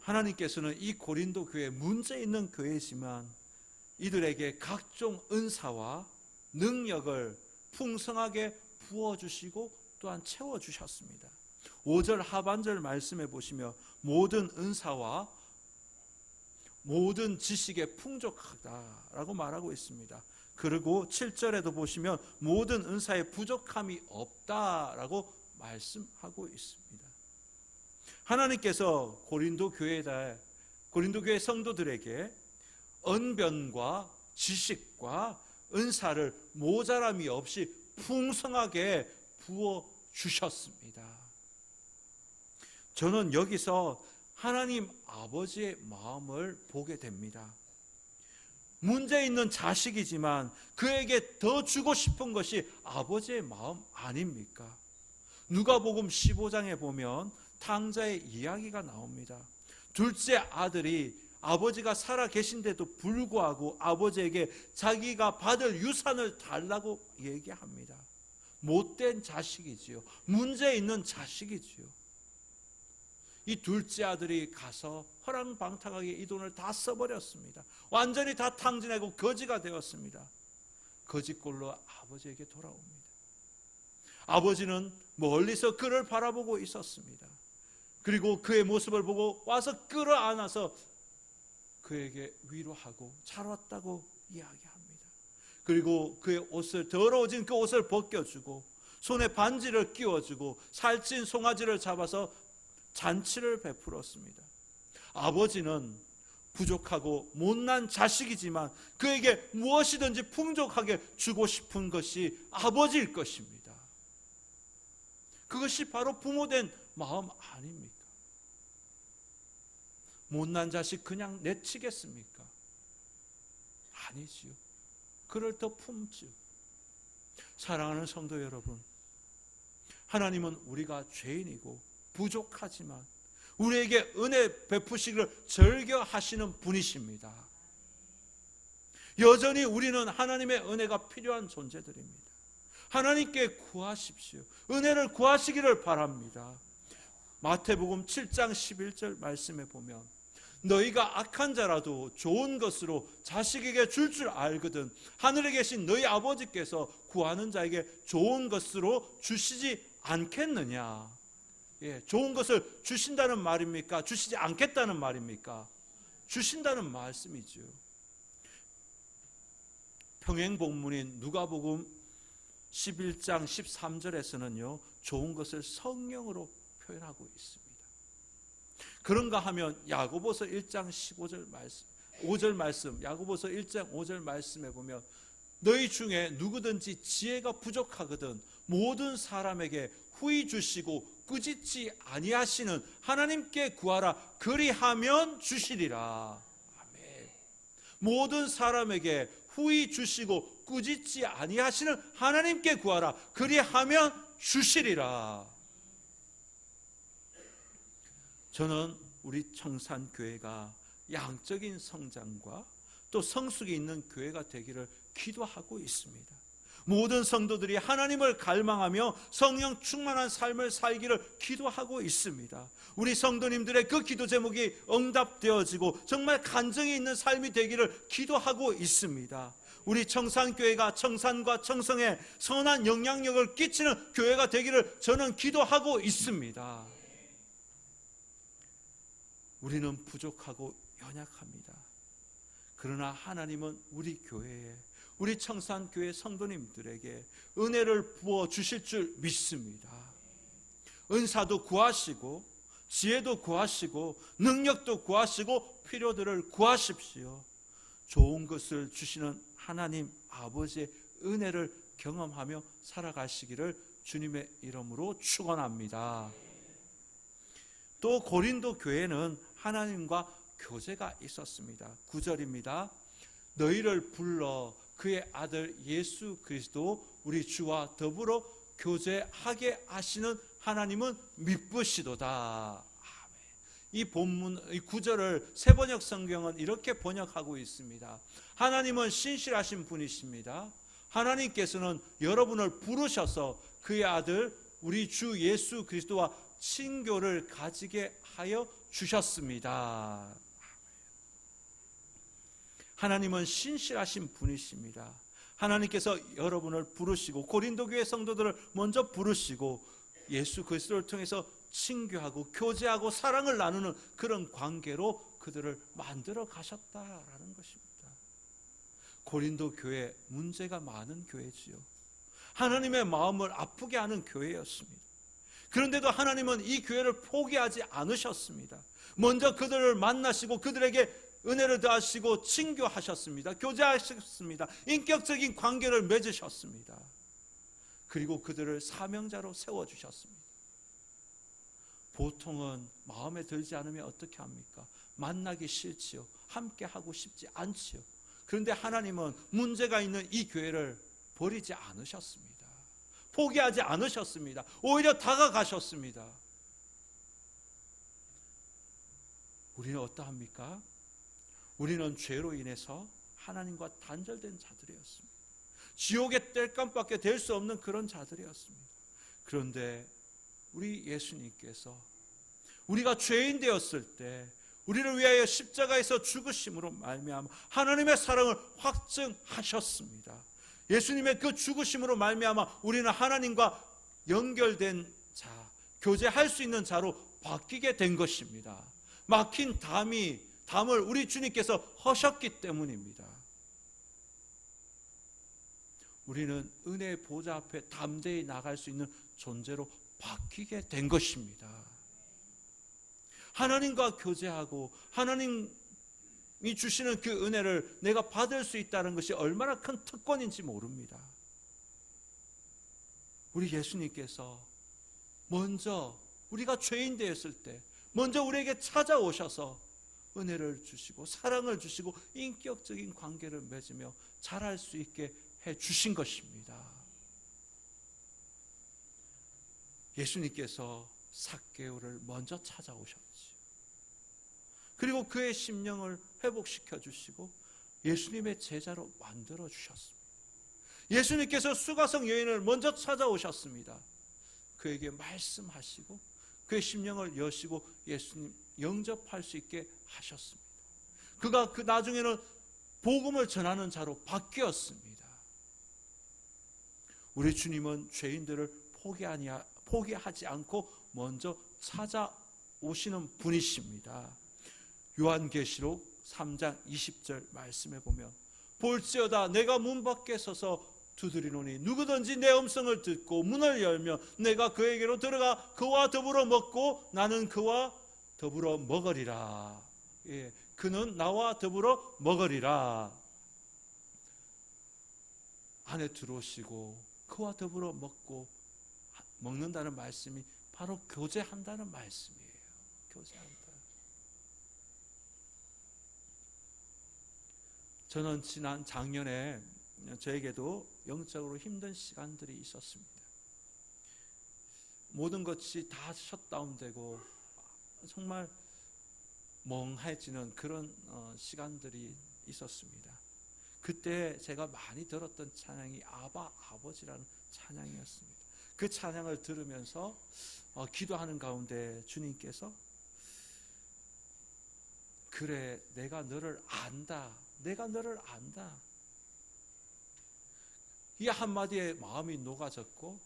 하나님께서는 이 고린도 교회, 문제 있는 교회지만 이들에게 각종 은사와 능력을 풍성하게 부어주시고 또한 채워주셨습니다. 5절 하반절 말씀해 보시며 모든 은사와 모든 지식에 풍족하다라고 말하고 있습니다. 그리고 7절에도 보시면 모든 은사에 부족함이 없다라고 말씀하고 있습니다. 하나님께서 고린도 교회 성도들에게 언변과 지식과 은사를 모자람이 없이 풍성하게 부어 주셨습니다. 저는 여기서 하나님 아버지의 마음을 보게 됩니다. 문제 있는 자식이지만 그에게 더 주고 싶은 것이 아버지의 마음 아닙니까? 누가복음 15장에 보면 탕자의 이야기가 나옵니다. 둘째 아들이 아버지가 살아 계신데도 불구하고 아버지에게 자기가 받을 유산을 달라고 얘기합니다. 못된 자식이지요. 문제 있는 자식이지요. 이 둘째 아들이 가서 허랑방탕하게 이 돈을 다 써버렸습니다. 완전히 다 탕진하고 거지가 되었습니다. 거지꼴로 아버지에게 돌아옵니다. 아버지는 멀리서 그를 바라보고 있었습니다. 그리고 그의 모습을 보고 와서 끌어안아서 그에게 위로하고 잘 왔다고 이야기합니다. 그리고 그의 옷을, 더러워진 그 옷을 벗겨주고 손에 반지를 끼워주고 살찐 송아지를 잡아서 잔치를 베풀었습니다. 아버지는 부족하고 못난 자식이지만 그에게 무엇이든지 풍족하게 주고 싶은 것이 아버지일 것입니다. 그것이 바로 부모된 마음 아닙니까? 못난 자식 그냥 내치겠습니까? 아니지요. 그를 더 품지요. 사랑하는 성도 여러분, 하나님은 우리가 죄인이고 부족하지만 우리에게 은혜 베푸시기를 즐겨하시는 분이십니다. 여전히 우리는 하나님의 은혜가 필요한 존재들입니다. 하나님께 구하십시오. 은혜를 구하시기를 바랍니다. 마태복음 7장 11절 말씀에 보면 너희가 악한 자라도 좋은 것으로 자식에게 줄 줄 알거든 하늘에 계신 너희 아버지께서 구하는 자에게 좋은 것으로 주시지 않겠느냐. 좋은 것을 주신다는 말입니까? 주시지 않겠다는 말입니까? 주신다는 말씀이죠. 평행본문인 누가복음 11장 13절에서는요 좋은 것을 성령으로 표현하고 있습니다. 그런가 하면 야고보서 1장 15절 말씀, 5절 말씀, 야고보서 1장 5절 말씀에 보면 너희 중에 누구든지 지혜가 부족하거든 모든 사람에게 후히 주시고 꾸짖지 아니하시는 하나님께 구하라 그리하면 주시리라. 아멘. 모든 사람에게 후히 주시고 꾸짖지 아니하시는 하나님께 구하라 그리하면 주시리라. 저는 우리 청산교회가 양적인 성장과 또 성숙이 있는 교회가 되기를 기도하고 있습니다. 모든 성도들이 하나님을 갈망하며 성령 충만한 삶을 살기를 기도하고 있습니다. 우리 성도님들의 그 기도 제목이 응답되어지고 정말 간증이 있는 삶이 되기를 기도하고 있습니다. 우리 청산교회가 청산과 청성에 선한 영향력을 끼치는 교회가 되기를 저는 기도하고 있습니다. 우리는 부족하고 연약합니다. 그러나 하나님은 우리 교회에 우리 청산교회 성도님들에게 은혜를 부어주실 줄 믿습니다. 은사도 구하시고 지혜도 구하시고 능력도 구하시고 필요들을 구하십시오. 좋은 것을 주시는 하나님 아버지의 은혜를 경험하며 살아가시기를 주님의 이름으로 축원합니다. 또 고린도 교회는 하나님과 교제가 있었습니다. 9절입니다. 너희를 불러 그의 아들 예수 그리스도 우리 주와 더불어 교제하게 하시는 하나님은 미쁘시도다. 이 본문, 이 구절을 새번역 성경은 이렇게 번역하고 있습니다. 하나님은 신실하신 분이십니다. 하나님께서는 여러분을 부르셔서 그의 아들 우리 주 예수 그리스도와 친교를 가지게 하여 주셨습니다. 하나님은 신실하신 분이십니다. 하나님께서 여러분을 부르시고 고린도 교회 성도들을 먼저 부르시고 예수 그리스도를 통해서 친교하고 교제하고 사랑을 나누는 그런 관계로 그들을 만들어 가셨다라는 것입니다. 고린도 교회 문제가 많은 교회지요. 하나님의 마음을 아프게 하는 교회였습니다. 그런데도 하나님은 이 교회를 포기하지 않으셨습니다. 먼저 그들을 만나시고 그들에게 은혜를 더하시고 친교하셨습니다. 교제하셨습니다. 인격적인 관계를 맺으셨습니다. 그리고 그들을 사명자로 세워주셨습니다. 보통은 마음에 들지 않으면 어떻게 합니까? 만나기 싫지요. 함께 하고 싶지 않지요. 그런데 하나님은 문제가 있는 이 교회를 버리지 않으셨습니다. 포기하지 않으셨습니다. 오히려 다가가셨습니다. 우리는 어떠합니까? 우리는 죄로 인해서 하나님과 단절된 자들이었습니다. 지옥의 땔감밖에 될 수 없는 그런 자들이었습니다. 그런데 우리 예수님께서 우리가 죄인 되었을 때 우리를 위하여 십자가에서 죽으심으로 말미암아 하나님의 사랑을 확증하셨습니다. 예수님의 그 죽으심으로 말미암아 우리는 하나님과 연결된 자, 교제할 수 있는 자로 바뀌게 된 것입니다. 막힌 담을 우리 주님께서 허셨기 때문입니다. 우리는 은혜의 보좌 앞에 담대히 나갈 수 있는 존재로 바뀌게 된 것입니다. 하나님과 교제하고 하나님이 주시는 그 은혜를 내가 받을 수 있다는 것이 얼마나 큰 특권인지 모릅니다. 우리 예수님께서 먼저 우리가 죄인 되었을 때 먼저 우리에게 찾아오셔서 은혜를 주시고 사랑을 주시고 인격적인 관계를 맺으며 자랄 수 있게 해 주신 것입니다. 예수님께서 삭개오를 먼저 찾아오셨지. 그리고 그의 심령을 회복시켜 주시고 예수님의 제자로 만들어 주셨습니다. 예수님께서 수가성 여인을 먼저 찾아오셨습니다. 그에게 말씀하시고 그의 심령을 여시고 예수님 영접할 수 있게 하셨습니다. 그가 그 나중에는 복음을 전하는 자로 바뀌었습니다. 우리 주님은 죄인들을 포기하지 않고 먼저 찾아오시는 분이십니다. 요한계시록 3장 20절 말씀에 보면 볼지어다 내가 문 밖에 서서 두드리노니 누구든지 내 음성을 듣고 문을 열면 내가 그에게로 들어가 그와 더불어 먹고 나는 그와 더불어 먹으리라. 예, 그는 나와 더불어 먹으리라. 안에 들어오시고 그와 더불어 먹는다는 말씀이 바로 교제한다는 말씀이에요. 교제한다. 저는 지난 작년에 저에게도 영적으로 힘든 시간들이 있었습니다. 모든 것이 다 셧다운되고 정말 멍해지는 그런 시간들이 있었습니다. 그때 제가 많이 들었던 찬양이 아바 아버지라는 찬양이었습니다. 그 찬양을 들으면서 기도하는 가운데 주님께서 그래 내가 너를 안다. 내가 너를 안다. 이 한마디에 마음이 녹아졌고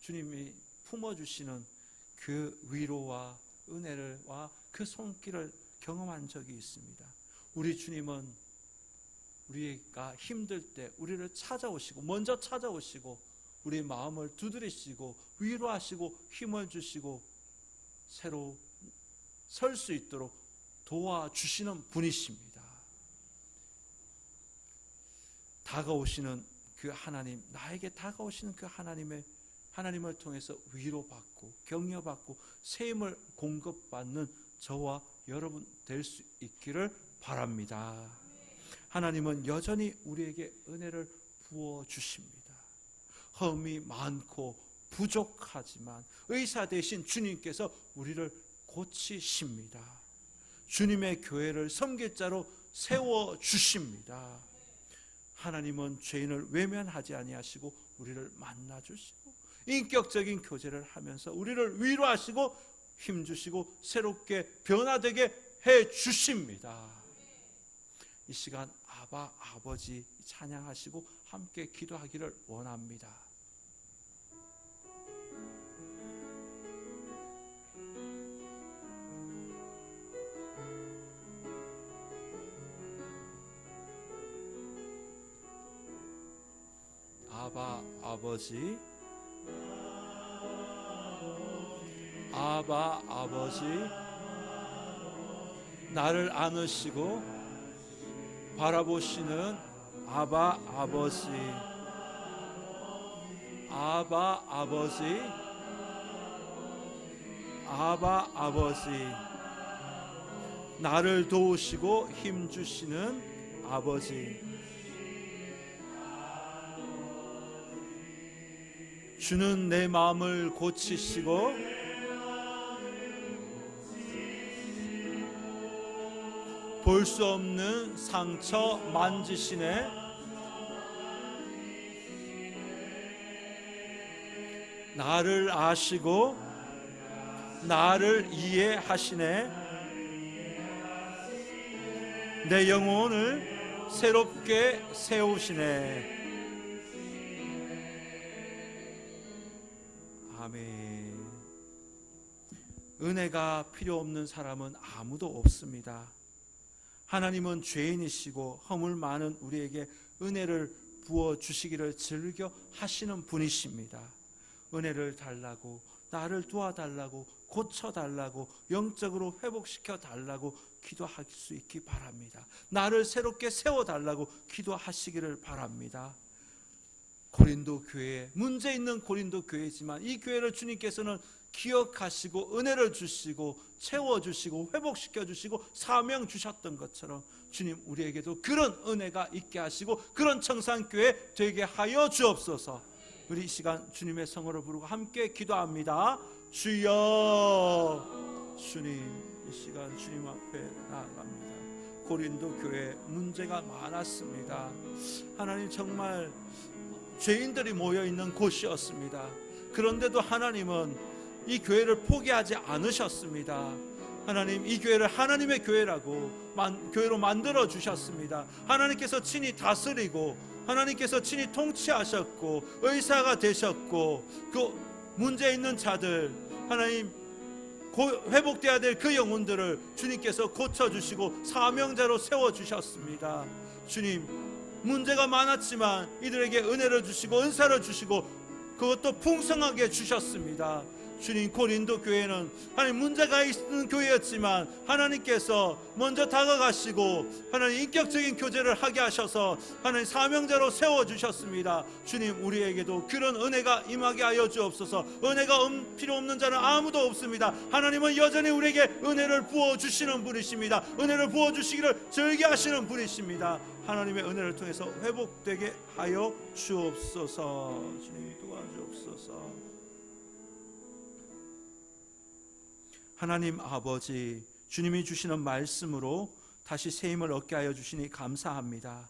주님이 품어주시는 그 위로와 은혜와 그 손길을 경험한 적이 있습니다. 우리 주님은 우리가 힘들 때 우리를 찾아오시고 먼저 찾아오시고 우리 마음을 두드리시고 위로하시고 힘을 주시고 새로 설 수 있도록 도와주시는 분이십니다. 다가오시는 그 하나님, 나에게 다가오시는 그 하나님을 통해서 위로받고 격려받고 새 힘을 공급받는 저와 여러분 될 수 있기를 바랍니다. 하나님은 여전히 우리에게 은혜를 부어주십니다. 흠이 많고 부족하지만 의사 되신 주님께서 우리를 고치십니다. 주님의 교회를 섬길 자로 세워주십니다. 하나님은 죄인을 외면하지 아니하시고 우리를 만나주시고 인격적인 교제를 하면서 우리를 위로하시고 힘주시고 새롭게 변화되게 해주십니다. 이 시간 아바 아버지 찬양하시고 함께 기도하기를 원합니다. 아바 아버지, 아바 아버지, 나를 안으시고 바라보시는 아바 아버지, 아바 아버지, 아바 아버지, 나를 도우시고 힘주시는 아버지, 주는 내 마음을 고치시고 볼 수 없는 상처 만지시네. 나를 아시고 나를 이해하시네. 내 영혼을 새롭게 세우시네. 아멘. 은혜가 필요 없는 사람은 아무도 없습니다. 하나님은 죄인이시고 허물 많은 우리에게 은혜를 부어주시기를 즐겨 하시는 분이십니다. 은혜를 달라고, 나를 도와달라고, 고쳐달라고, 영적으로 회복시켜달라고 기도할 수 있기 바랍니다. 나를 새롭게 세워달라고 기도하시기를 바랍니다. 고린도 교회, 문제 있는 고린도 교회지만 이 교회를 주님께서는 기억하시고 은혜를 주시고 채워주시고 회복시켜주시고 사명 주셨던 것처럼 주님 우리에게도 그런 은혜가 있게 하시고 그런 청산교회 되게 하여 주옵소서. 우리 이 시간 주님의 성호를 부르고 함께 기도합니다. 주여. 주님, 이 시간 주님 앞에 나아갑니다. 고린도 교회 문제가 많았습니다. 하나님, 정말 죄인들이 모여있는 곳이었습니다. 그런데도 하나님은 이 교회를 포기하지 않으셨습니다. 하나님, 이 교회를 하나님의 교회라고 교회로 만들어 주셨습니다. 하나님께서 친히 다스리고 하나님께서 친히 통치하셨고 의사가 되셨고 그 문제 있는 자들, 하나님 회복되어야 될 그 영혼들을 주님께서 고쳐주시고 사명자로 세워주셨습니다. 주님, 문제가 많았지만 이들에게 은혜를 주시고 은사를 주시고 그것도 풍성하게 주셨습니다. 주님, 고린도 교회는 하나님 문제가 있는 교회였지만 하나님께서 먼저 다가가시고 하나님 인격적인 교제를 하게 하셔서 하나님 사명자로 세워주셨습니다. 주님, 우리에게도 그런 은혜가 임하게 하여 주옵소서. 은혜가 필요 없는 자는 아무도 없습니다. 하나님은 여전히 우리에게 은혜를 부어주시는 분이십니다. 은혜를 부어주시기를 즐겨하시는 분이십니다. 하나님의 은혜를 통해서 회복되게 하여 주옵소서. 주님, 도와주옵소서. 하나님 아버지, 주님이 주시는 말씀으로 다시 새 힘을 얻게 하여 주시니 감사합니다.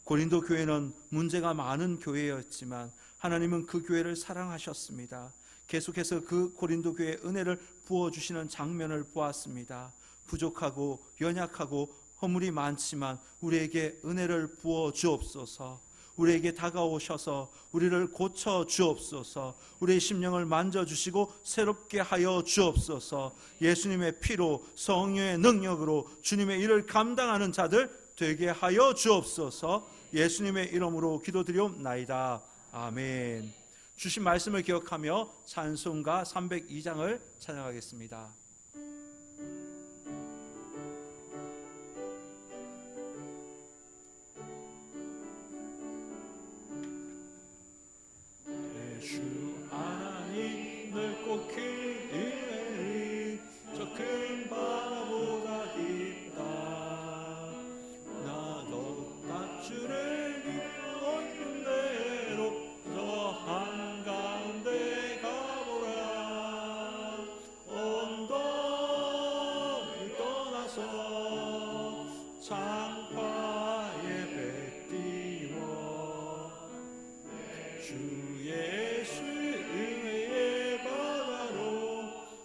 고린도 교회는 문제가 많은 교회였지만 하나님은 그 교회를 사랑하셨습니다. 계속해서 그 고린도 교회에 은혜를 부어주시는 장면을 보았습니다. 부족하고 연약하고 허물이 많지만 우리에게 은혜를 부어 주옵소서. 우리에게 다가오셔서 우리를 고쳐 주옵소서. 우리의 심령을 만져주시고 새롭게 하여 주옵소서. 예수님의 피로 성령의 능력으로 주님의 일을 감당하는 자들 되게 하여 주옵소서. 예수님의 이름으로 기도드리옵나이다. 아멘. 주신 말씀을 기억하며 찬송가 302장을 찬양하겠습니다. 주 하나님 넓고 큰 은혜는 저 큰 바다보다 깊다. 나 더욱 낮추를 믿고 있는 대로 저 한가운데 가보라. 언덕을 떠나서 창파에 배 띄워 주 예수 은혜의 바다로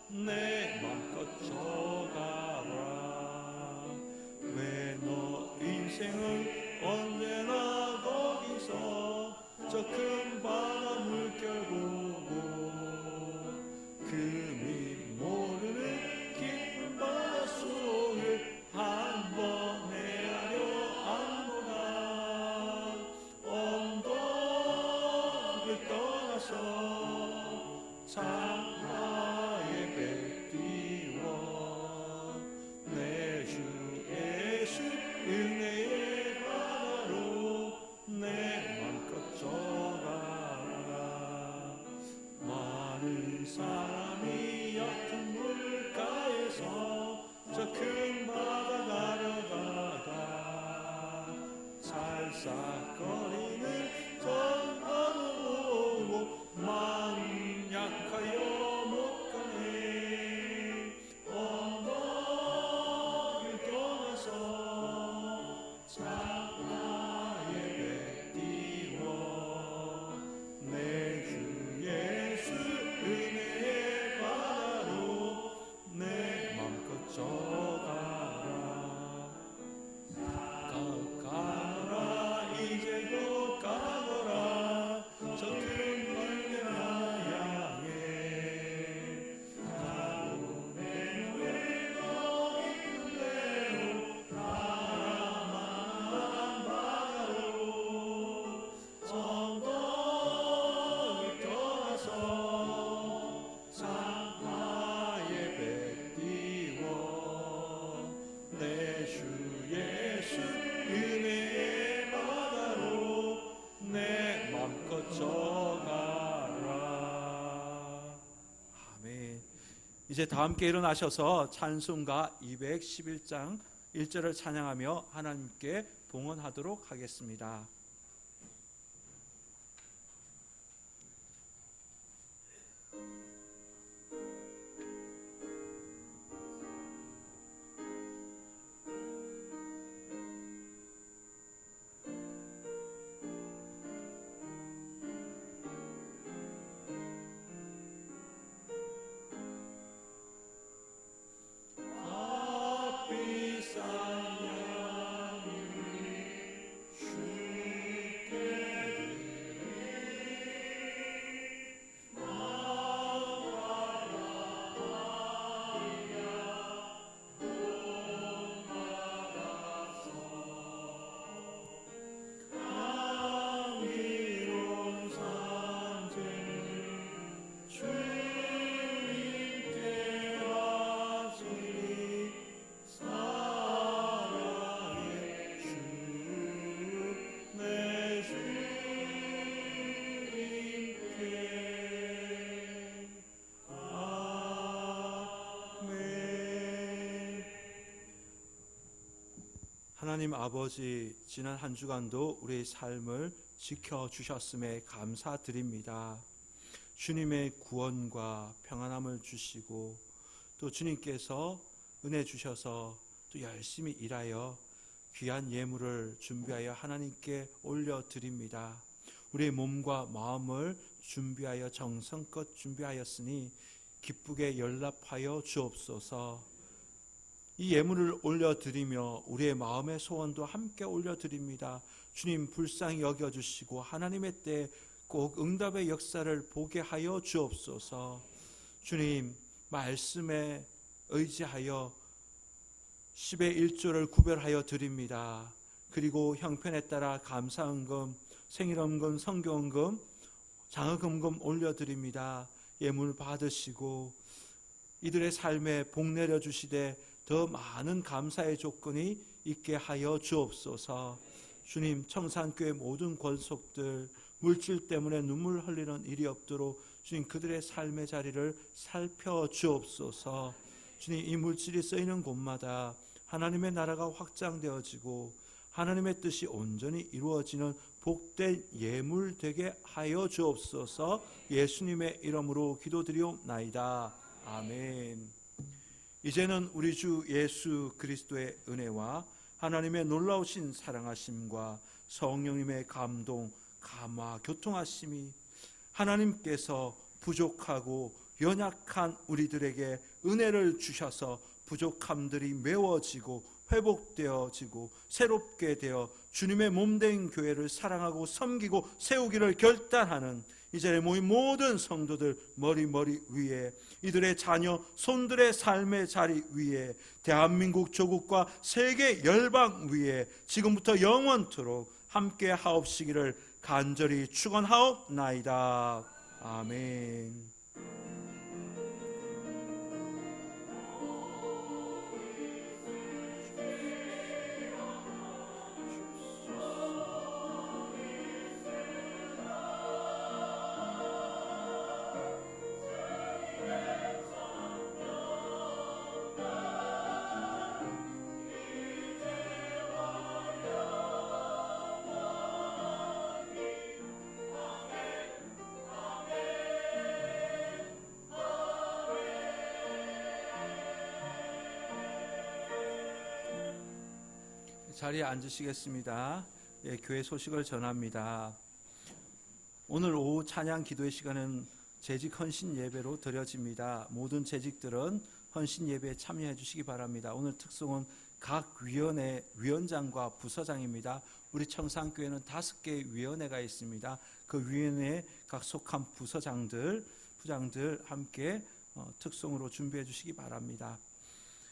내 맘껏 져가라. 왜 너 인생을 언제나 거기서 저 큰 바다 물결 보고 금이 모르는 깊은 바다 속을 한번 헤아려 안보다. 언덕을 떠나서 창하에 배 띄워 내 주 예수 은혜의 바다로 내 맘껏 져가라. 많은 사람이 얕은 물가에서 저 큰 바다 가려다가 살싹거리는 저 바다 보고 마음 약하여 못 가네. 언덕을 떠나서 창하에 배 띄워 내 주 예수 이제 다 함께 일어나셔서 찬송가 211장 1절을 찬양하며 하나님께 봉헌하도록 하겠습니다. 하나님 아버지, 지난 한 주간도 우리의 삶을 지켜주셨음에 감사드립니다. 주님의 구원과 평안함을 주시고 또 주님께서 은혜 주셔서 또 열심히 일하여 귀한 예물을 준비하여 하나님께 올려드립니다. 우리의 몸과 마음을 준비하여 정성껏 준비하였으니 기쁘게 연락하여 주옵소서. 이 예물을 올려드리며 우리의 마음의 소원도 함께 올려드립니다. 주님 불쌍히 여겨주시고 하나님의 때 꼭 응답의 역사를 보게 하여 주옵소서. 주님 말씀에 의지하여 10의 1조를 구별하여 드립니다. 그리고 형편에 따라 감사헌금, 생일헌금, 성교헌금, 장학금금 올려드립니다. 예물 받으시고 이들의 삶에 복 내려주시되 더 많은 감사의 조건이 있게 하여 주옵소서. 주님 청산교회 모든 권속들 물질 때문에 눈물 흘리는 일이 없도록 주님 그들의 삶의 자리를 살펴주옵소서. 주님 이 물질이 쓰이는 곳마다 하나님의 나라가 확장되어지고 하나님의 뜻이 온전히 이루어지는 복된 예물 되게 하여 주옵소서. 예수님의 이름으로 기도드리옵나이다. 아멘. 이제는 우리 주 예수 그리스도의 은혜와 하나님의 놀라우신 사랑하심과 성령님의 감동, 감화, 교통하심이 하나님께서 부족하고 연약한 우리들에게 은혜를 주셔서 부족함들이 메워지고 회복되어지고 새롭게 되어 주님의 몸된 교회를 사랑하고 섬기고 세우기를 결단하는 이 자리에 모인 모든 성도들 머리 위에 이들의 자녀 손들의 삶의 자리 위에 대한민국 조국과 세계 열방 위에 지금부터 영원토록 함께 하옵시기를 간절히 축원하옵나이다. 아멘. 자리에 앉으시겠습니다. 교회 소식을 전합니다. 오늘 오후 찬양 기도의 시간은 재직 헌신 예배로 드려집니다. 모든 재직들은 헌신 예배에 참여해 주시기 바랍니다. 오늘 특송은 각 위원회 위원장과 부서장입니다. 우리 청산교회는 5개의 위원회가 있습니다. 그 위원회에 각 속한 부서장들, 부장들 함께 특송으로 준비해 주시기 바랍니다.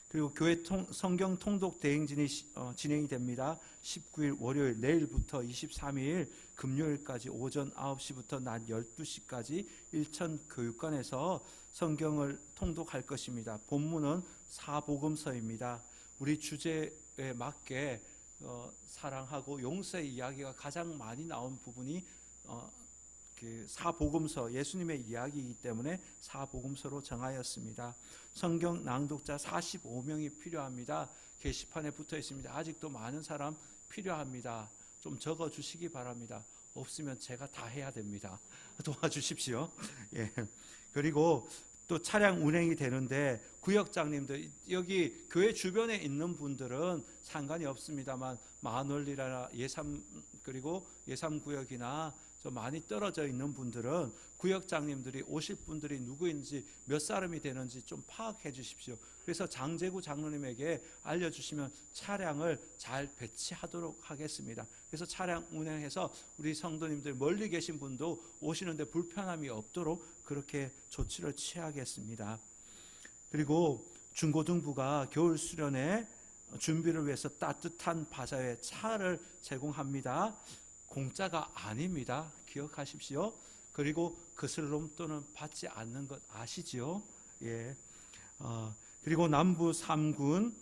그리고 교회 성경 통독 대행진이 진행이 됩니다. 19일 월요일 내일부터 23일 금요일까지 오전 9시부터 낮 12시까지 일천교육관에서 성경을 통독할 것입니다. 본문은 사복음서입니다. 우리 주제에 맞게 사랑하고 용서의 이야기가 가장 많이 나온 부분이 그 사복음서, 예수님의 이야기이기 때문에 사복음서로 정하였습니다. 성경 낭독자 45명이 필요합니다. 게시판에 붙어 있습니다. 아직도 많은 사람 필요합니다. 좀 적어 주시기 바랍니다. 없으면 제가 다 해야 됩니다. 도와주십시오. 예. 그리고 또 차량 운행이 되는데 구역장님들, 여기 교회 주변에 있는 분들은 상관이 없습니다만 마을리나 그리고 예삼구역이나 좀 많이 떨어져 있는 분들은 구역장님들이 오실 분들이 누구인지 몇 사람이 되는지 좀 파악해 주십시오. 그래서 장제구 장로님에게 알려주시면 차량을 잘 배치하도록 하겠습니다. 그래서 차량 운행해서 우리 성도님들 멀리 계신 분도 오시는데 불편함이 없도록 그렇게 조치를 취하겠습니다. 그리고 중고등부가 겨울 수련회 준비를 위해서 따뜻한 바자회 차를 제공합니다. 공짜가 아닙니다. 기억하십시오. 그리고 거슬럼 또는 받지 않는 것 아시지요? 예. 그리고 남부 3군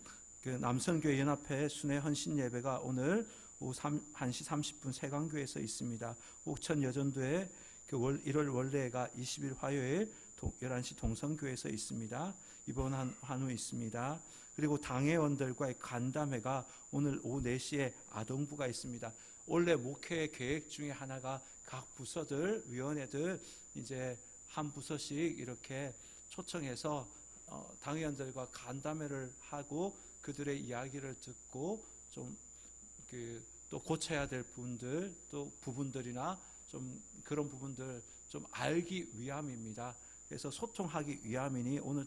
그 남성교회 연합회 순회 헌신 예배가 오늘 오후 1시 30분 세강교회에서 있습니다. 옥천 여전도회 그 1월 원래가 20일 화요일 11시 동성교회에서 있습니다. 이번 한후 있습니다. 그리고 당회원들과의 간담회가 오늘 오후 4시에 아동부가 있습니다. 원래 목회 계획 중에 하나가 각 부서들, 위원회들 이제 한 부서씩 이렇게 초청해서 당회원들과 간담회를 하고 그들의 이야기를 듣고 좀 또 고쳐야 될 분들, 또 부분들이나 좀 그런 부분들 좀 알기 위함입니다. 그래서 소통하기 위함이니 오늘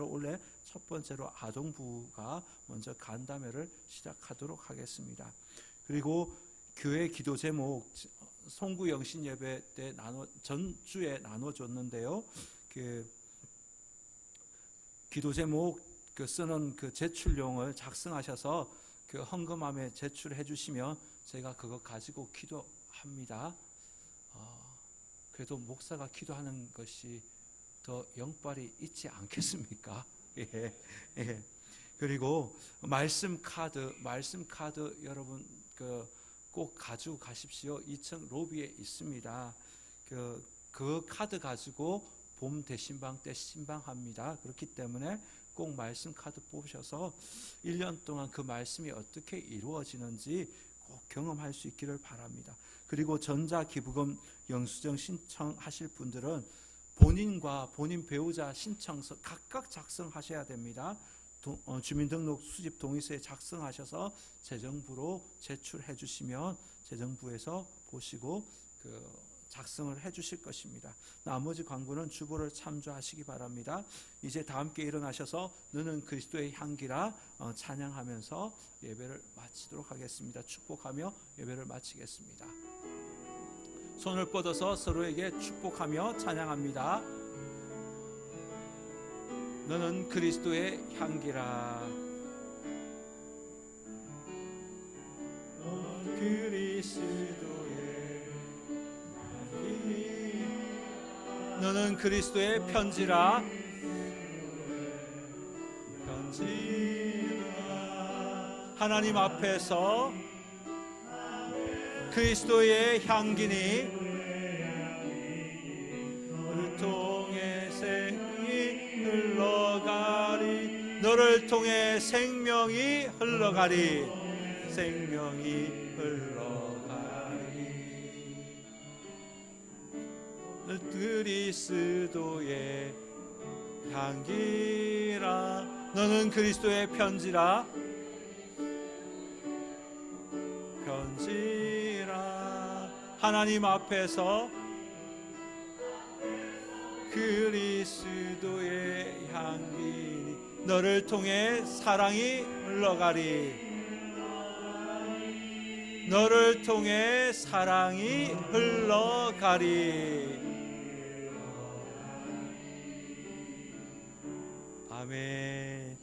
원래 첫 번째로 아동부가 먼저 간담회를 시작하도록 하겠습니다. 그리고 교회 기도 제목 송구 영신 예배 때 전주에 나눠줬는데요. 그 기도 제목 쓰는 그 제출용을 작성하셔서 그 헌금함에 제출해 주시면 제가 그거 가지고 기도합니다. 그래도 목사가 기도하는 것이 더 영빨이 있지 않겠습니까? 예, 예. 그리고 말씀 카드 여러분 꼭 가지고 가십시오. 2층 로비에 있습니다. 그 카드 가지고 봄 대신방 때 신방합니다. 그렇기 때문에 꼭 말씀 카드 뽑으셔서 1년 동안 그 말씀이 어떻게 이루어지는지 꼭 경험할 수 있기를 바랍니다. 그리고 전자기부금 영수증 신청하실 분들은 본인과 본인 배우자 신청서 각각 작성하셔야 됩니다. 주민등록 수집 동의서에 작성하셔서 재정부로 제출해 주시면 재정부에서 보시고 작성을 해 주실 것입니다. 나머지 광고는 주보를 참조하시기 바랍니다. 이제 다 함께 일어나셔서 너는 그리스도의 향기라 찬양하면서 예배를 마치도록 하겠습니다. 축복하며 예배를 마치겠습니다. 손을 뻗어서 서로에게 축복하며 찬양합니다. 너는 그리스도의 향기라. 너는 그리스도의 편지라. 하나님 앞에서 그리스도의 향기니 너를 통해 생명이 흘러가리. 너를 통해 생명이 흘러가리. 생명이 흘러가리. 그리스도의 향기라. 너는 그리스도의 편지라. 편지라. 하나님 앞에서 그리스도의 향기. 너를 통해 사랑이 흘러가리. 너를 통해 사랑이 흘러가리. 아멘.